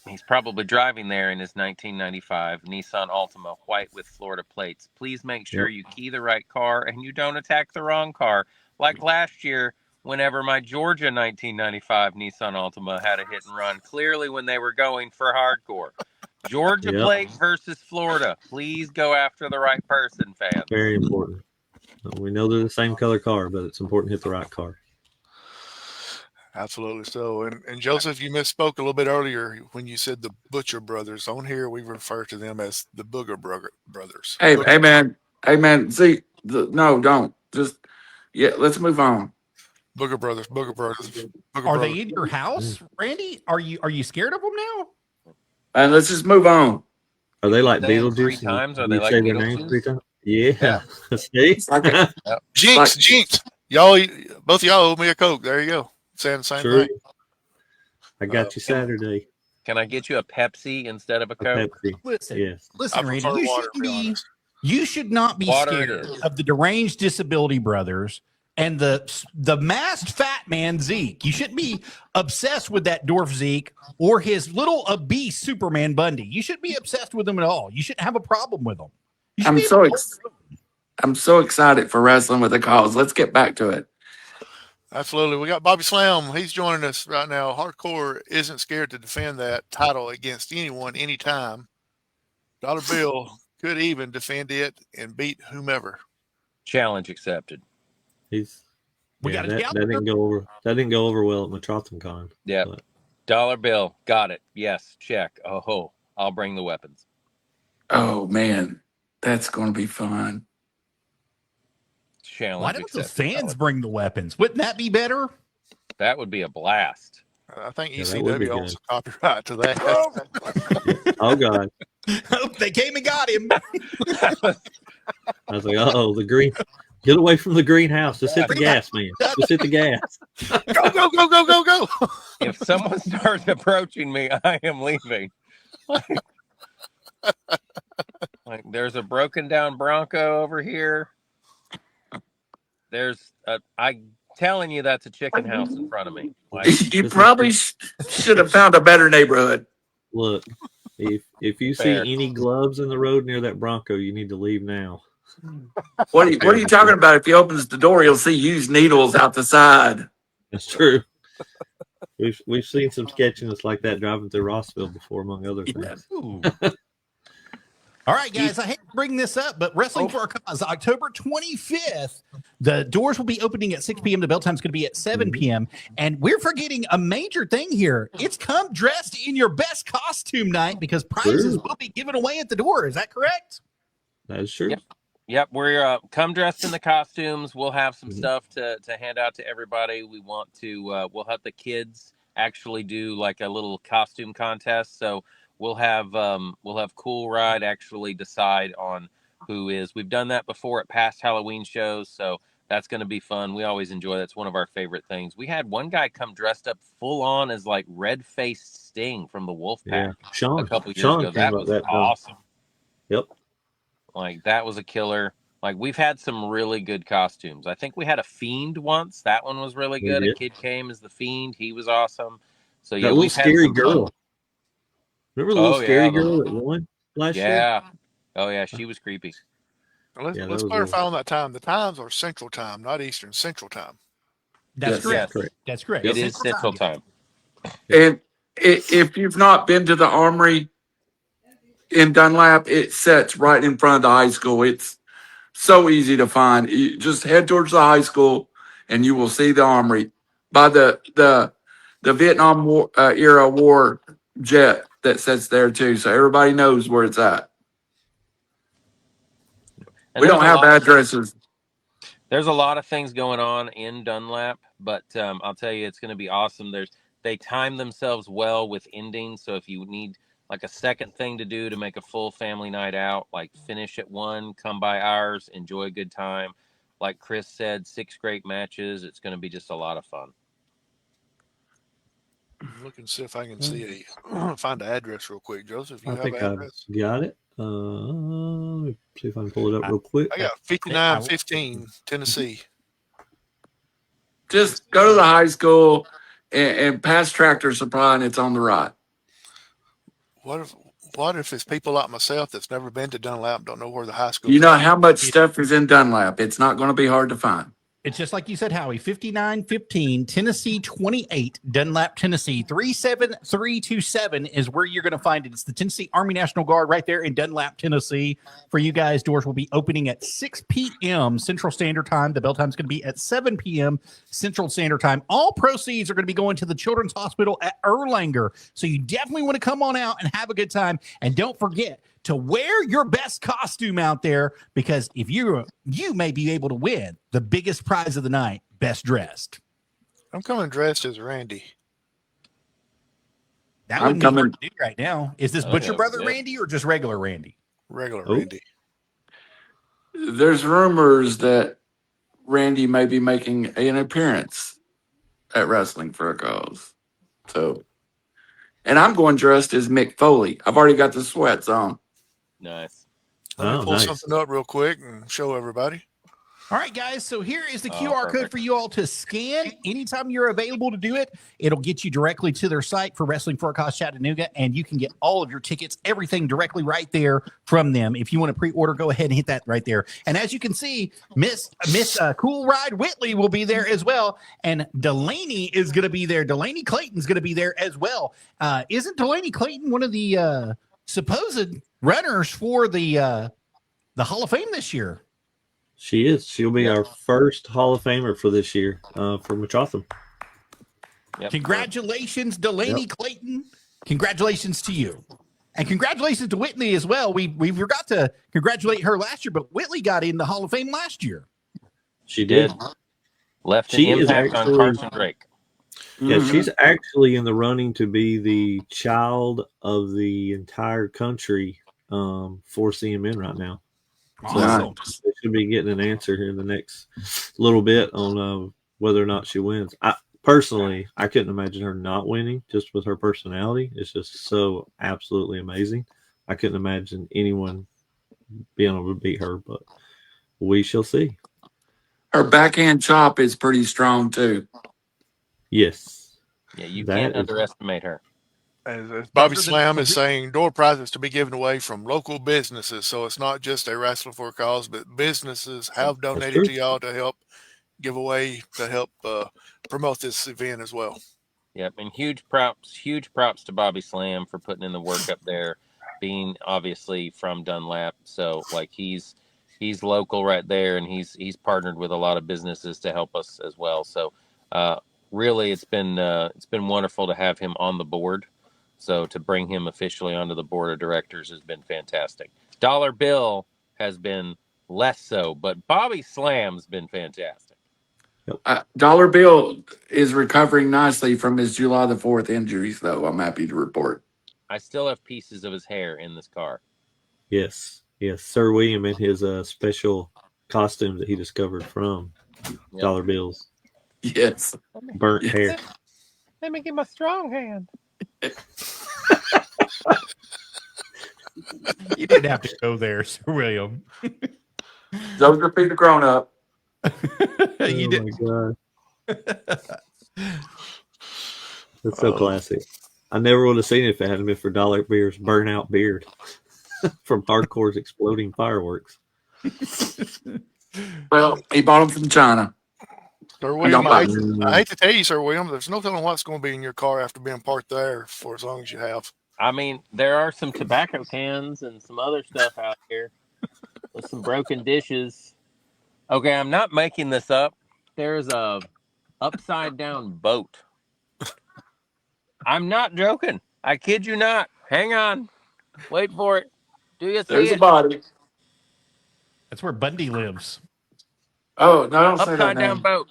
He's probably driving there in his 1995 Nissan Altima white with Florida plates. Please make sure you key the right car and you don't attack the wrong car. Like last year, whenever my Georgia 1995 Nissan Altima had a hit and run, clearly when they were going for Hardcore. Georgia plate versus Florida. Please go after the right person, fans. Very important. We know they're the same color car, but it's important to hit the right car. Absolutely so. And Joseph, you misspoke a little bit earlier when you said the Butcher Brothers. On here, we refer to them as the Booger Brothers. Hey, man. See, no, don't. Just, let's move on. Booger Brothers. Are they in your house, Randy? Are you scared of them now? And let's just move on. Are they like Beetlejuice? 3 Beetlejuice? times? Are they You like say their names Beetlejuice? 3 times? Yeah. See? Jinx. Y'all, both of y'all owe me a Coke. There you go. Saying the same thing. I got you Saturday. Can I get you a Pepsi instead of a Coke? Pepsi. Listen, I Randy, prefer water, to be honest. you should not be Water scared it is. of the deranged disability brothers and the masked fat man Zeke. You shouldn't be obsessed with that dwarf Zeke or his little obese Superman Bundy. You shouldn't be obsessed with them at all. You shouldn't have a problem with them. I'm so excited for wrestling with the calls. Let's get back to it. Absolutely. We got Bobby Slam. He's joining us right now. Hardcore isn't scared to defend that title against anyone, anytime. Dollar Bill could even defend it and beat whomever. Challenge accepted. That didn't go over. That didn't go over well at MetropolitanCon. Yeah. Dollar Bill. Got it. Yes. Check. Oh, I'll bring the weapons. Oh man, that's going to be fun. Challenge Why don't the accepted. fans bring the weapons? Wouldn't that be better? That would be a blast. I think that would be ECW owns good. a copyright to that. Oh God! They came and got him. I was like, the green. Get away from the greenhouse. Just hit the gas, man. Just hit the gas. Go. If someone starts approaching me, I am leaving. Like there's a broken down Bronco over here. I'm telling you, that's a chicken house in front of me. Like, You probably should have found a better neighborhood. Look, if you see any gloves in the road near that Bronco, you need to leave now. What are you talking about? If he opens the door, he'll see used needles out the side. That's true. We've seen some sketchiness like that driving through Rossville before, among other things. Ooh. All right, guys, I hate to bring this up, but Wrestling for a Cause, October 25th, the doors will be opening at 6 p.m. The bell time's going to be at 7 p.m. And we're forgetting a major thing here. It's come dressed in your best costume night because prizes will be given away at the door. Is that correct? That is true. Yep. We're come dressed in the costumes. We'll have some stuff to hand out to everybody. We want to, we'll have the kids actually do like a little costume contest. So we'll have Cool Ride actually decide on who is. We've done that before at past Halloween shows, so that's going to be fun. We always enjoy. That's one of our favorite things. We had one guy come dressed up full on as like red-faced Sting from the Wolfpack a couple years ago. That was awesome. Yep. Like that was a killer. Like we've had some really good costumes. I think we had a Fiend once. That one was really good. A kid came as the Fiend. He was awesome. So yeah, we've had scary girl. Fun. Remember the little scary girl that won last year? Yeah. Oh, yeah. She was creepy. Let's clarify on that time. The times are Central Time, not Eastern. Central Time. That's correct. That's correct. It is Central Time. And if you've not been to the Armory in Dunlap, it sits right in front of the high school. It's so easy to find. You just head towards the high school, and you will see the Armory by the Vietnam War, era war jet that sits there too, so everybody knows where it's at. And we don't have addresses. There's a lot of things going on in Dunlap, but I'll tell you, it's going to be awesome. They time themselves well with endings, so if you need like a second thing to do to make a full family night out, like finish at 1, come by ours, enjoy a good time. Like Chris said, 6 great matches. It's going to be just a lot of fun. Look and see if I can find the address real quick, Joseph. I think I got it. Let me see if I can pull it up real quick. I got 5915 Tennessee. Just go to the high school and pass Tractor Supply, and it's on the right. What if it's people like myself that's never been to Dunlap, don't know where the high school is? You know how much stuff is in Dunlap. It's not going to be hard to find. It's just like you said, Howie, 5915 Tennessee 28, Dunlap, Tennessee. 37327 is where you're going to find it. It's the Tennessee Army National Guard right there in Dunlap, Tennessee. For you guys, doors will be opening at 6 p.m. Central Standard Time. The bell time is going to be at 7 p.m. Central Standard Time. All proceeds are going to be going to the Children's Hospital at Erlanger. So you definitely want to come on out and have a good time. And don't forget to wear your best costume out there, because if you may be able to win the biggest prize of the night, best dressed. I'm coming dressed as Randy. That wouldn't be hard to do right now. Is this Butcher Brother Randy or just regular Randy? Regular Randy. There's rumors that Randy may be making an appearance at Wrestling for a Cause. So, and I'm going dressed as Mick Foley. I've already got the sweats on. Nice. Let me pull something up real quick and show everybody. All right, guys. So here is the QR code for you all to scan anytime you're available to do it. It'll get you directly to their site for Wrestling for a Cause Chattanooga, and you can get all of your tickets, everything directly right there from them. If you want to pre-order, go ahead and hit that right there. And as you can see, Miss Cool Ride Whitley will be there as well, and Delaney is going to be there. Delaney Clayton's going to be there as well. Isn't Delaney Clayton one of the supposed runners for the Hall of Fame this year? She is. She'll be our first Hall of Famer for this year from Machotham. Yep. Congratulations, Delaney Clayton. Congratulations to you. And congratulations to Whitney as well. We forgot to congratulate her last year, but Whitley got in the Hall of Fame last year. She did. Left an impact on Carson Drake. Yeah, she's actually in the running to be the child of the entire country for CMN right now. Awesome. So they should be getting an answer here in the next little bit on whether or not she wins. Personally, I couldn't imagine her not winning just with her personality. It's just so absolutely amazing. I couldn't imagine anyone being able to beat her, but we shall see. Her backhand chop is pretty strong too. Yes. Yeah, you can't underestimate her. As Bobby Those are Slam is saying, door prizes to be given away from local businesses. So it's not just a wrestling for a cause, but businesses have That's donated true. to y'all to help give away to help promote this event as well. Yep, and huge props to Bobby Slam for putting in the work up there, being obviously from Dunlap. So like he's local right there, and he's partnered with a lot of businesses to help us as well. So really, it's been wonderful to have him on the board. So to bring him officially onto the board of directors has been fantastic. Dollar Bill has been less so, but Bobby Slam's been fantastic. Dollar Bill is recovering nicely from his July the 4th injuries, though. I'm happy to report. I still have pieces of his hair in this car. Yes, yes. Sir William in his special costume that he discovered from Yep. dollar bills, Yes. burnt Yes. hair. Let me get my strong hand. You didn't have to go there, Sir William. Josephine the grown up. You did. Oh my god, that's so classic. I never would have seen it if it hadn't been for Dollar Beer's burnout beard from Hardcore's exploding fireworks. Well, he bought them from China. Sir William, don't I buy hate to tell you, Sir William, there's no telling what's going to be in your car after being parked there for as long as you have. I mean, there are some tobacco cans and some other stuff out here with some broken dishes. Okay, I'm not making this up. There's a upside down boat. I'm not joking. I kid you not. Hang on. Wait for it. Do you see There's a it? body. That's where Bundy lives. Oh, no, don't say that Upside down name. boat.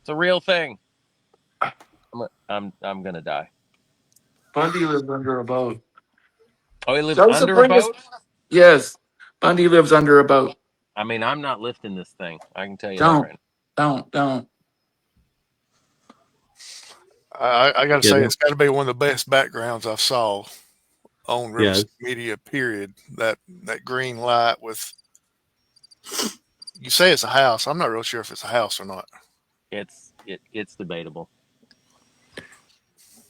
It's a real thing. I'm gonna die. Bundy lives under a boat. Oh, he lives Joseph, under a bring us. boat? Yes, Bundy lives under a boat. I mean, I'm not lifting this thing. I can tell you that right now. Don't. I got to Yeah, say, that- it's got to be one of the best backgrounds I've saw on Yeah, RiverCity Media. Period. That green light with. You say it's a house. I'm not real sure if it's a house or not. It's debatable.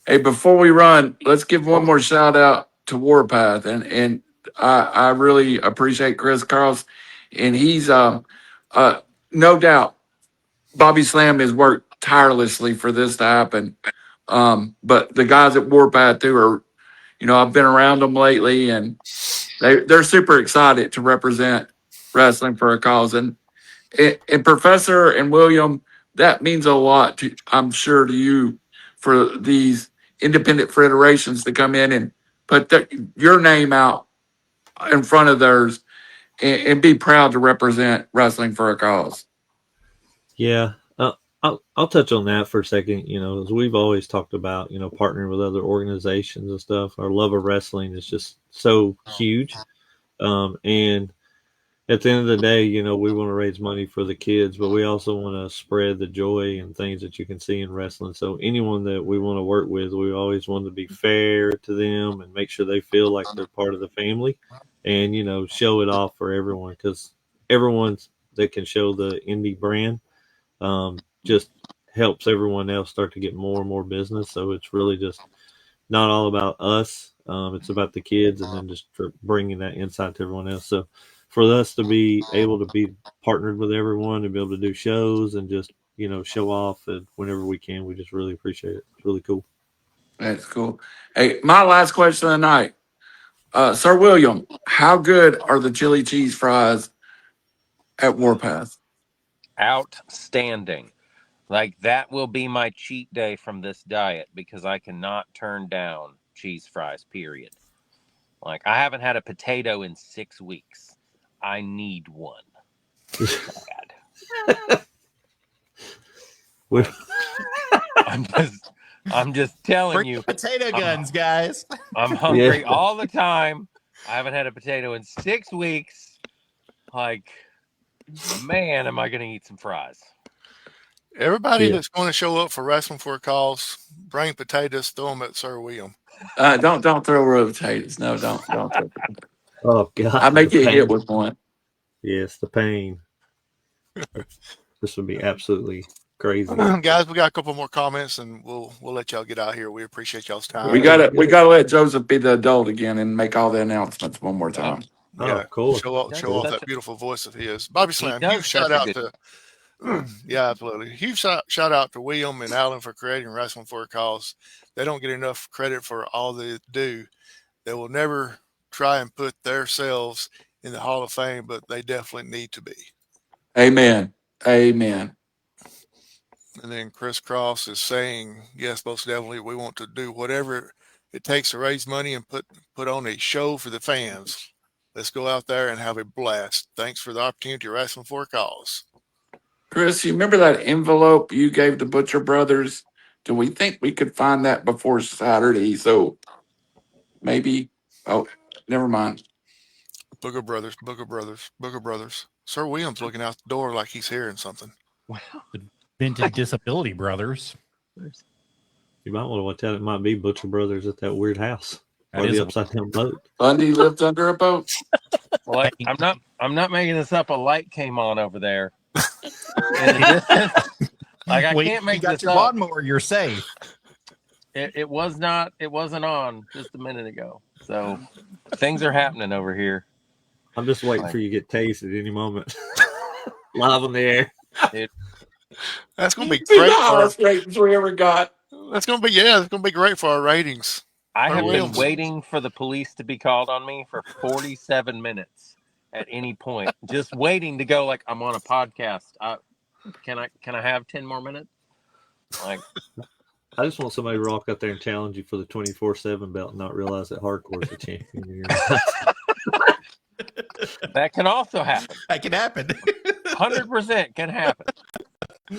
Hey, before we run, let's give one more shout out to Warpath, and I really appreciate Chris Carls, and he's no doubt Bobby Slam has worked tirelessly for this to happen. But the guys at Warpath too are, I've been around them lately, and they're super excited to represent wrestling for a cause. And Professor and William, that means a lot to, I'm sure, to you for these independent federations to come in and put your name out in front of theirs and be proud to represent wrestling for a cause. yeah. I'll touch on that for a second. As we've always talked about, partnering with other organizations and stuff. Our love of wrestling is just so huge, and at the end of the day, we want to raise money for the kids, but we also want to spread the joy and things that you can see in wrestling. So anyone that we want to work with, we always want to be fair to them and make sure they feel like they're part of the family and, show it off for everyone, because everyone that can show the indie brand just helps everyone else start to get more and more business. So it's really just not all about us. It's about the kids, and then just for bringing that insight to everyone else. So for us to be able to be partnered with everyone and be able to do shows and just, show off whenever we can, we just really appreciate it. It's really cool. That's cool. Hey, my last question of the night. Sir William, how good are the chili cheese fries at Warpath? Outstanding. Like, that will be my cheat day from this diet because I cannot turn down cheese fries, period. Like, I haven't had a potato in 6 weeks. I need one. Bad. I'm just telling Bring you. the potato guns, guys. I'm hungry Yeah. all the time. I haven't had a potato in 6 weeks. Like, man, am I going to eat some fries? Everybody Yeah. that's going to show up for wrestling for a cause, bring potatoes, throw them at Sir William. Don't throw raw potatoes. No, don't. Oh God! I make the you pain. hit with one. Yes, the pain. This would be absolutely Crazy. Guys, we got a couple more comments, and we'll let y'all get out here. We appreciate y'all's time. We Yeah. gotta let Joseph be the adult again and make all the announcements one more time. Yeah, Oh, cool. show off Such that a- beautiful voice of his. Bobby He Slam, does huge shout such a out good. to yeah, absolutely. Huge shout out to William and Alan for creating Wrestling for a Cause. They don't get enough credit for all they do. They will never try and put themselves in the Hall of Fame, but they definitely need to be. Amen. Amen. And then Chris Cross is saying, yes, most definitely, we want to do whatever it takes to raise money and put on a show for the fans. Let's go out there and have a blast. Thanks for the opportunity of Wrestling for a Cause. Chris, you remember that envelope you gave the Butcher Brothers? Do we think we could find that before Saturday? So maybe, oh, never mind. Booger Brothers, Booger Brothers, Booger Brothers. Sir William's looking out the door like he's hearing something. Vintage Disability Brothers. You might want to tell it might be Butcher Brothers at that weird house. That Or is the a- upside down boat. Bundy lived under a boat. Well, I'm not making this up. A light came on over there. In the distance. Like I Wait, can't make you got this your up. lawnmower. You're safe. It wasn't on just a minute ago. So things are happening over here. I'm just waiting for you to get tased at any moment. Live on the air. That's going to be See the great. highest ratings we ever got. That's going to be, yeah, it's going to be great for our ratings. I Sir have been Williams. waiting for the police to be called on me for 47 minutes at any point. Just waiting to go like I'm on a podcast. Can I have 10 more minutes? Like I just want somebody to rock out there and challenge you for the 24/7 belt and not realize that hardcore is the champion. that can also happen. That can happen. 100% can happen. All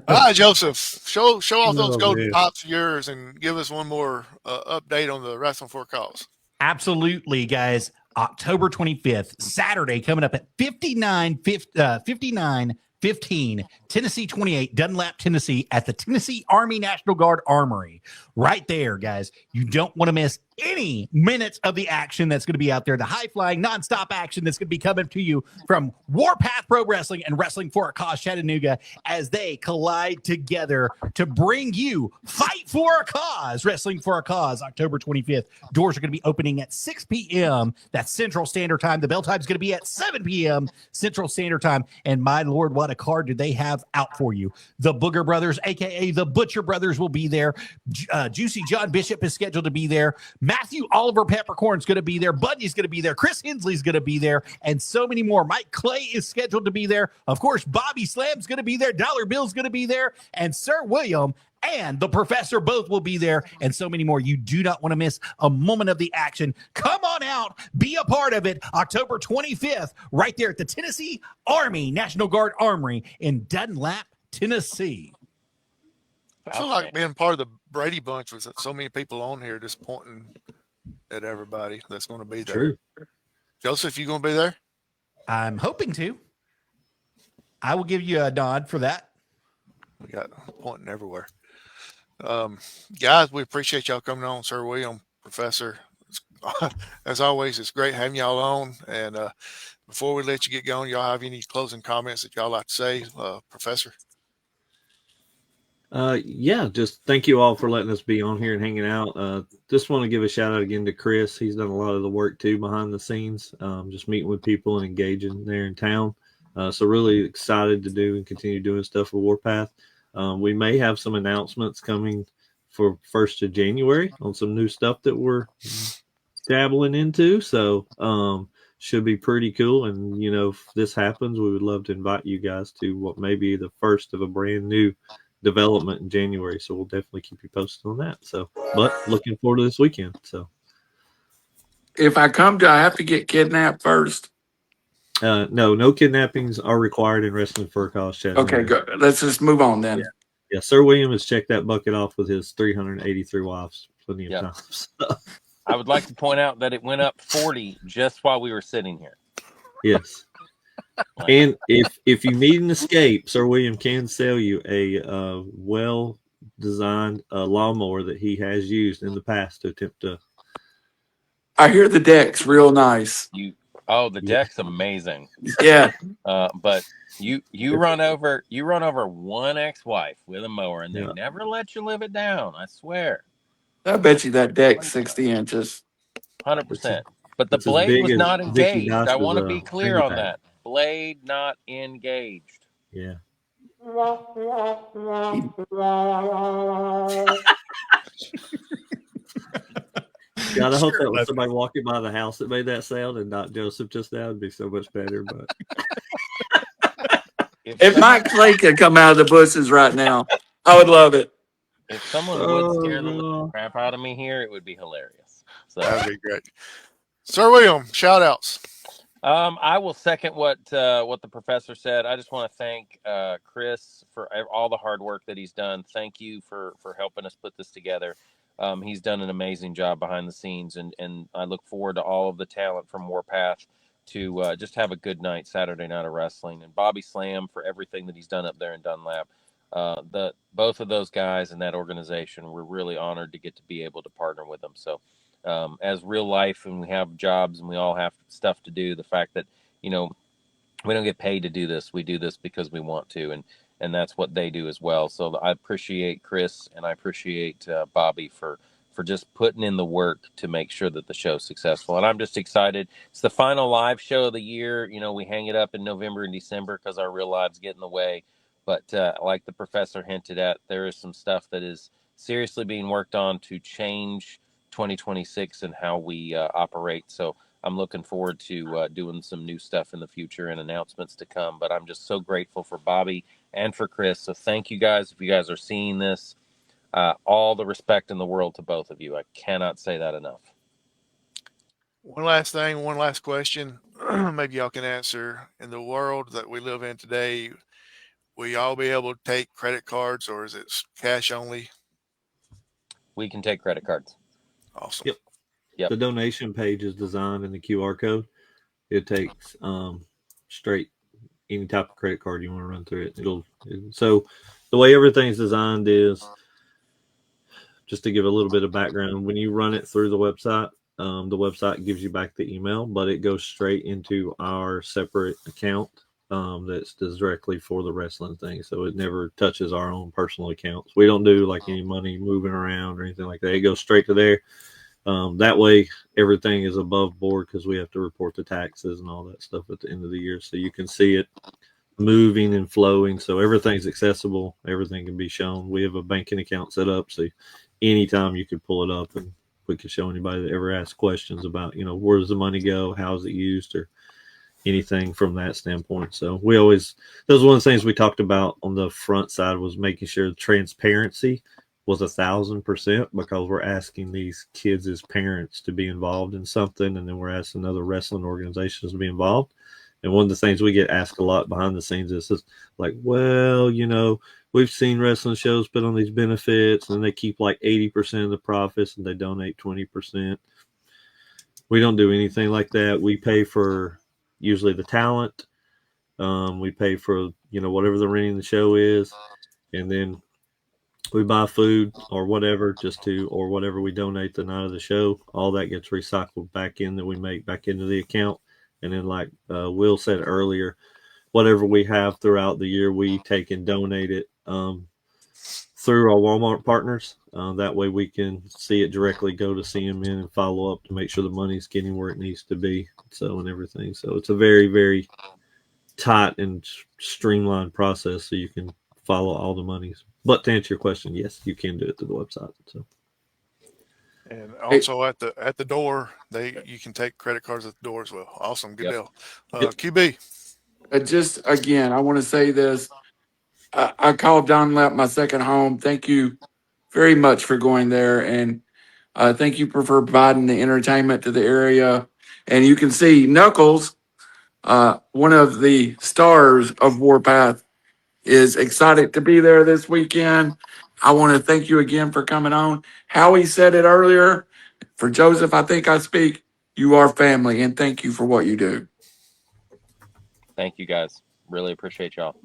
right, Joseph, show off those Oh, golden man. pops of yours and give us one more update on the Wrestling for a Cause. Absolutely, guys. October 25th, Saturday, coming up at 5915 Tennessee 28, Dunlap, Tennessee, at the Tennessee Army National Guard Armory. Right there, guys. You don't want to miss any minutes of the action that's going to be out there. The high-flying, nonstop action that's going to be coming to you from Warpath Pro Wrestling and Wrestling for a Cause Chattanooga as they collide together to bring you Fight for a Cause, Wrestling for a Cause, October 25th. Doors are going to be opening at 6 p.m. That's Central Standard Time. The bell time is going to be at 7 p.m. Central Standard Time. And my Lord, what a card do they have out for you. The Booger Brothers, a.k.a. the Butcher Brothers, will be there. Juicy John Bishop is scheduled to be there. Matthew Oliver Peppercorn's going to be there. Buddy's going to be there. Chris Hensley's going to be there. And so many more. Mike Clay is scheduled to be there. Of course, Bobby Slam's going to be there. Dollar Bill's going to be there. And Sir William and the Professor both will be there, and so many more. You do not want to miss a moment of the action. Come on out. Be a part of it. October 25th, right there at the Tennessee Army National Guard Armory in Dunlap, Tennessee. I feel like being part of the Brady Bunch was so many people on here just pointing at everybody that's going to be there. True. Joseph, you going to be there? I'm hoping to. I will give you a nod for that. We got pointing everywhere. Guys, we appreciate y'all coming on, Sir William, Professor. As always, it's great having y'all on. And before we let you get going, y'all have any closing comments that y'all like to say, Professor? Yeah, just thank you all for letting us be on here and hanging out. Just want to give a shout out again to Chris. He's done a lot of the work too behind the scenes, just meeting with people and engaging there in town. So really excited to do and continue doing stuff with Warpath. We may have some announcements coming for 1st of January on some new stuff that we're dabbling into. So should be pretty cool. And, you know, if this happens, we would love to invite you guys to what may be the first of a brand new development in January. So we'll definitely keep you posted on that. So, but looking forward to this weekend. So If I come to, I have to get kidnapped first. no kidnappings are required in Wrestling for a Cause Chattanooga. Okay, good. Let's just move on then. Yeah, Sir William has checked that bucket off with his 383 wives plenty of times. I would like to point out that it went up 40 just while we were sitting here. Yes. And if you need an escape, Sir William can sell you a well-designed lawnmower that he has used in the past to attempt to. I hear the deck's real nice. Oh, the deck's amazing. Yeah, But you run over one ex-wife with a mower, and they Yeah. never let you live it down. I swear, I bet you that deck's 60 inches. 100%. But the It's as blade big was as not Vicky engaged. I Dice's want to be clear fanny on pack. that. Blade not engaged. Yeah. God, I hope that was somebody walking by the house that made that sound and not Joseph just now. It'd be so much better. But If Mike Clay could come out of the bushes right now, I would love it. if someone would scare the living crap out of me here, it would be hilarious. So That'd be great. Sir William, shout outs. I will second what the professor said. I just want to thank Chris for all the hard work that he's done. Thank you for helping us put this together. He's done an amazing job behind the scenes, and I look forward to all of the talent from Warpath to just have a good night Saturday night of wrestling. And Bobby Slam for everything that he's done up there in Dunlap. Both of those guys in that organization, we're really honored to get to be able to partner with them. So as real life, and we have jobs and we all have stuff to do, the fact that we don't get paid to do this, we do this because we want to, and that's what they do as well. So I appreciate Chris, and I appreciate Bobby for just putting in the work to make sure that the show's successful. And I'm just excited. It's the final live show of the year. We hang it up in November and December because our real lives get in the way. But like the professor hinted at, there is some stuff that is seriously being worked on to change 2026 and how we operate. So I'm looking forward to doing some new stuff in the future and announcements to come. But I'm just so grateful for Bobby and for Chris. So thank you guys. If you guys are seeing this, all the respect in the world to both of you. I cannot say that enough. One last thing, one last question. Maybe y'all can answer. In the world that we live in today, will y'all be able to take credit cards, or is it cash only? We can take credit cards. Awesome. Yep. The donation page is designed in the QR code. It takes straight any type of credit card you want to run through it. So the way everything's designed is, just to give a little bit of background, when you run it through the website gives you back the email, but it goes straight into our separate account that's directly for the wrestling thing. So it never touches our own personal accounts. We don't do like any money moving around or anything like that. It goes straight to there. That way everything is above board because we have to report the taxes and all that stuff at the end of the year. So you can see it moving and flowing. So everything's accessible. Everything can be shown. We have a banking account set up. So anytime you can pull it up and we can show anybody that ever asks questions about, where does the money go? How is it used? Or anything from that standpoint. So that was one of the things we talked about on the front side, was making sure the transparency was 1,000%, because we're asking these kids as parents to be involved in something, and then we're asking other wrestling organizations to be involved. And one of the things we get asked a lot behind the scenes is like, well, we've seen wrestling shows put on these benefits and they keep like 80% of the profits and they donate 20%. We don't do anything like that. We pay for usually the talent. We pay for, whatever the renting the show is. And then we buy food or whatever or whatever we donate the night of the show. All that gets recycled back in, that we make back into the account. And then like Will said earlier, whatever we have throughout the year, we take and donate it through our Walmart partners. That way we can see it directly, go to CMN and follow up to make sure the money's getting where it needs to be. So, and everything. So it's a very, very tight and streamlined process, so you can follow all the monies. But to answer your question, yes, you can do it through the website. So. And also at the door, you can take credit cards at the door as well. Awesome, good deal. QB. Just again, I want to say this. I call Dunlap my second home. Thank you very much for going there, and thank you for providing the entertainment to the area. And you can see Knuckles, one of the stars of Warpath, is excited to be there this weekend. I want to thank you again for coming on. Howie said it earlier. For Joseph, I think I speak. You are family, and thank you for what you do. Thank you, guys. Really appreciate y'all.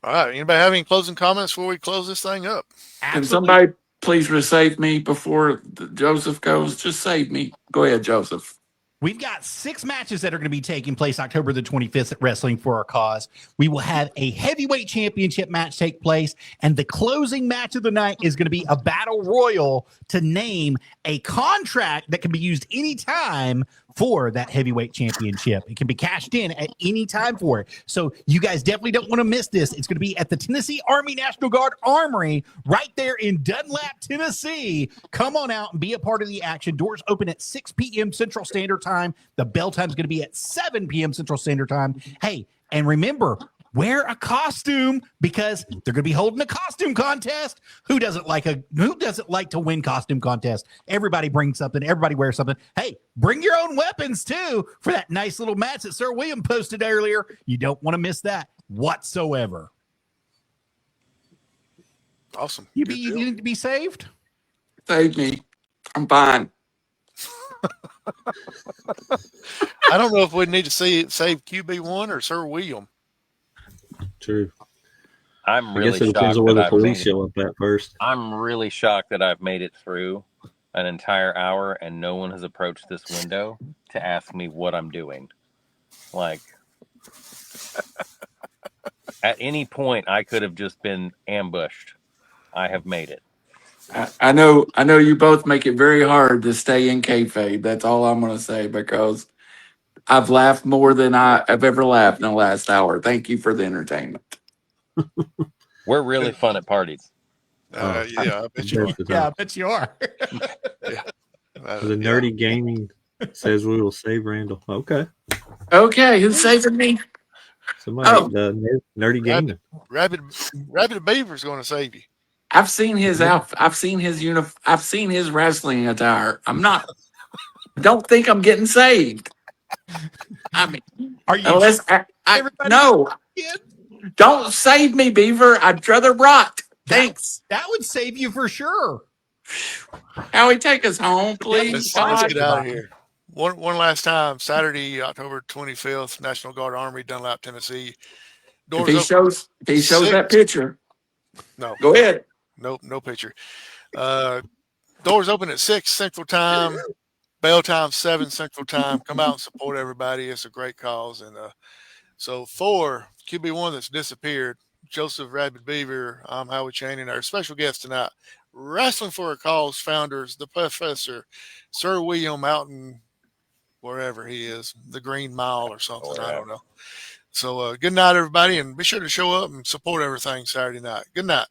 All right. Anybody have any closing comments before we close this thing up? Can somebody please save me before Joseph goes? Just save me. Go ahead, Joseph. We've got 6 matches that are going to be taking place October the 25th at Wrestling for Our Cause. We will have a heavyweight championship match take place, and the closing match of the night is going to be a battle royal to name a contract that can be used anytime for that heavyweight championship. It can be cashed in at any time for it. So you guys definitely don't want to miss this. It's going to be at the Tennessee Army National Guard Armory right there in Dunlap, Tennessee. Come on out and be a part of the action. Doors open at 6 p.m. Central Standard Time. The bell time is going to be at 7 p.m. Central Standard Time. Hey, and remember, wear a costume because they're going to be holding a costume contest. Who doesn't like to win costume contest? Everybody brings something. Everybody wears something. Hey, bring your own weapons too for that nice little match that Sir William posted earlier. You don't want to miss that whatsoever. Awesome. You need to be saved? Save me. I'm fine. I don't know if we need to save QB1 or Sir William. True. I'm I really guess it depends shocked on where that the I've police made show up at first. I'm really shocked that I've made it through an entire hour and no one has approached this window to ask me what I'm doing. Like, at any point, I could have just been ambushed. I have made it. I know you both make it very hard to stay in kayfabe. That's all I'm going to say, because I've laughed more than I've ever laughed in the last hour. Thank you for the entertainment. We're really fun at parties. Yeah, I bet you are. Yeah, I bet you are. Yeah. The nerdy gaming says we will save Randall. Okay. Okay, who's saving me? Somebody, Oh. the nerdy gaming. Rabbit Beaver's going to save you. I've seen his outfit. I've seen his I've seen his wrestling attire. Don't think I'm getting saved. I mean, Are you unless everybody no, don't save me, Beaver. I'd rather rot. Thanks. That would save you for sure. Howie, take us home, please. Let's God. get out of here. One last time. Saturday, October 25th, National Guard Armory, Dunlap, Tennessee. If he shows that picture, no, go ahead. No picture. Doors open at 6 Central Time. Bell time 7 Central Time. Come out and support everybody. It's a great cause. And so for QB1 that's disappeared, Joseph Rabbit Beaver, I'm Howie Channing. Our special guest tonight, Wrestling for a Cause founders, the Professor, Sir William out in wherever he is, the Green Mile or something. I don't know. So good night, everybody, and be sure to show up and support everything Saturday night. Good night.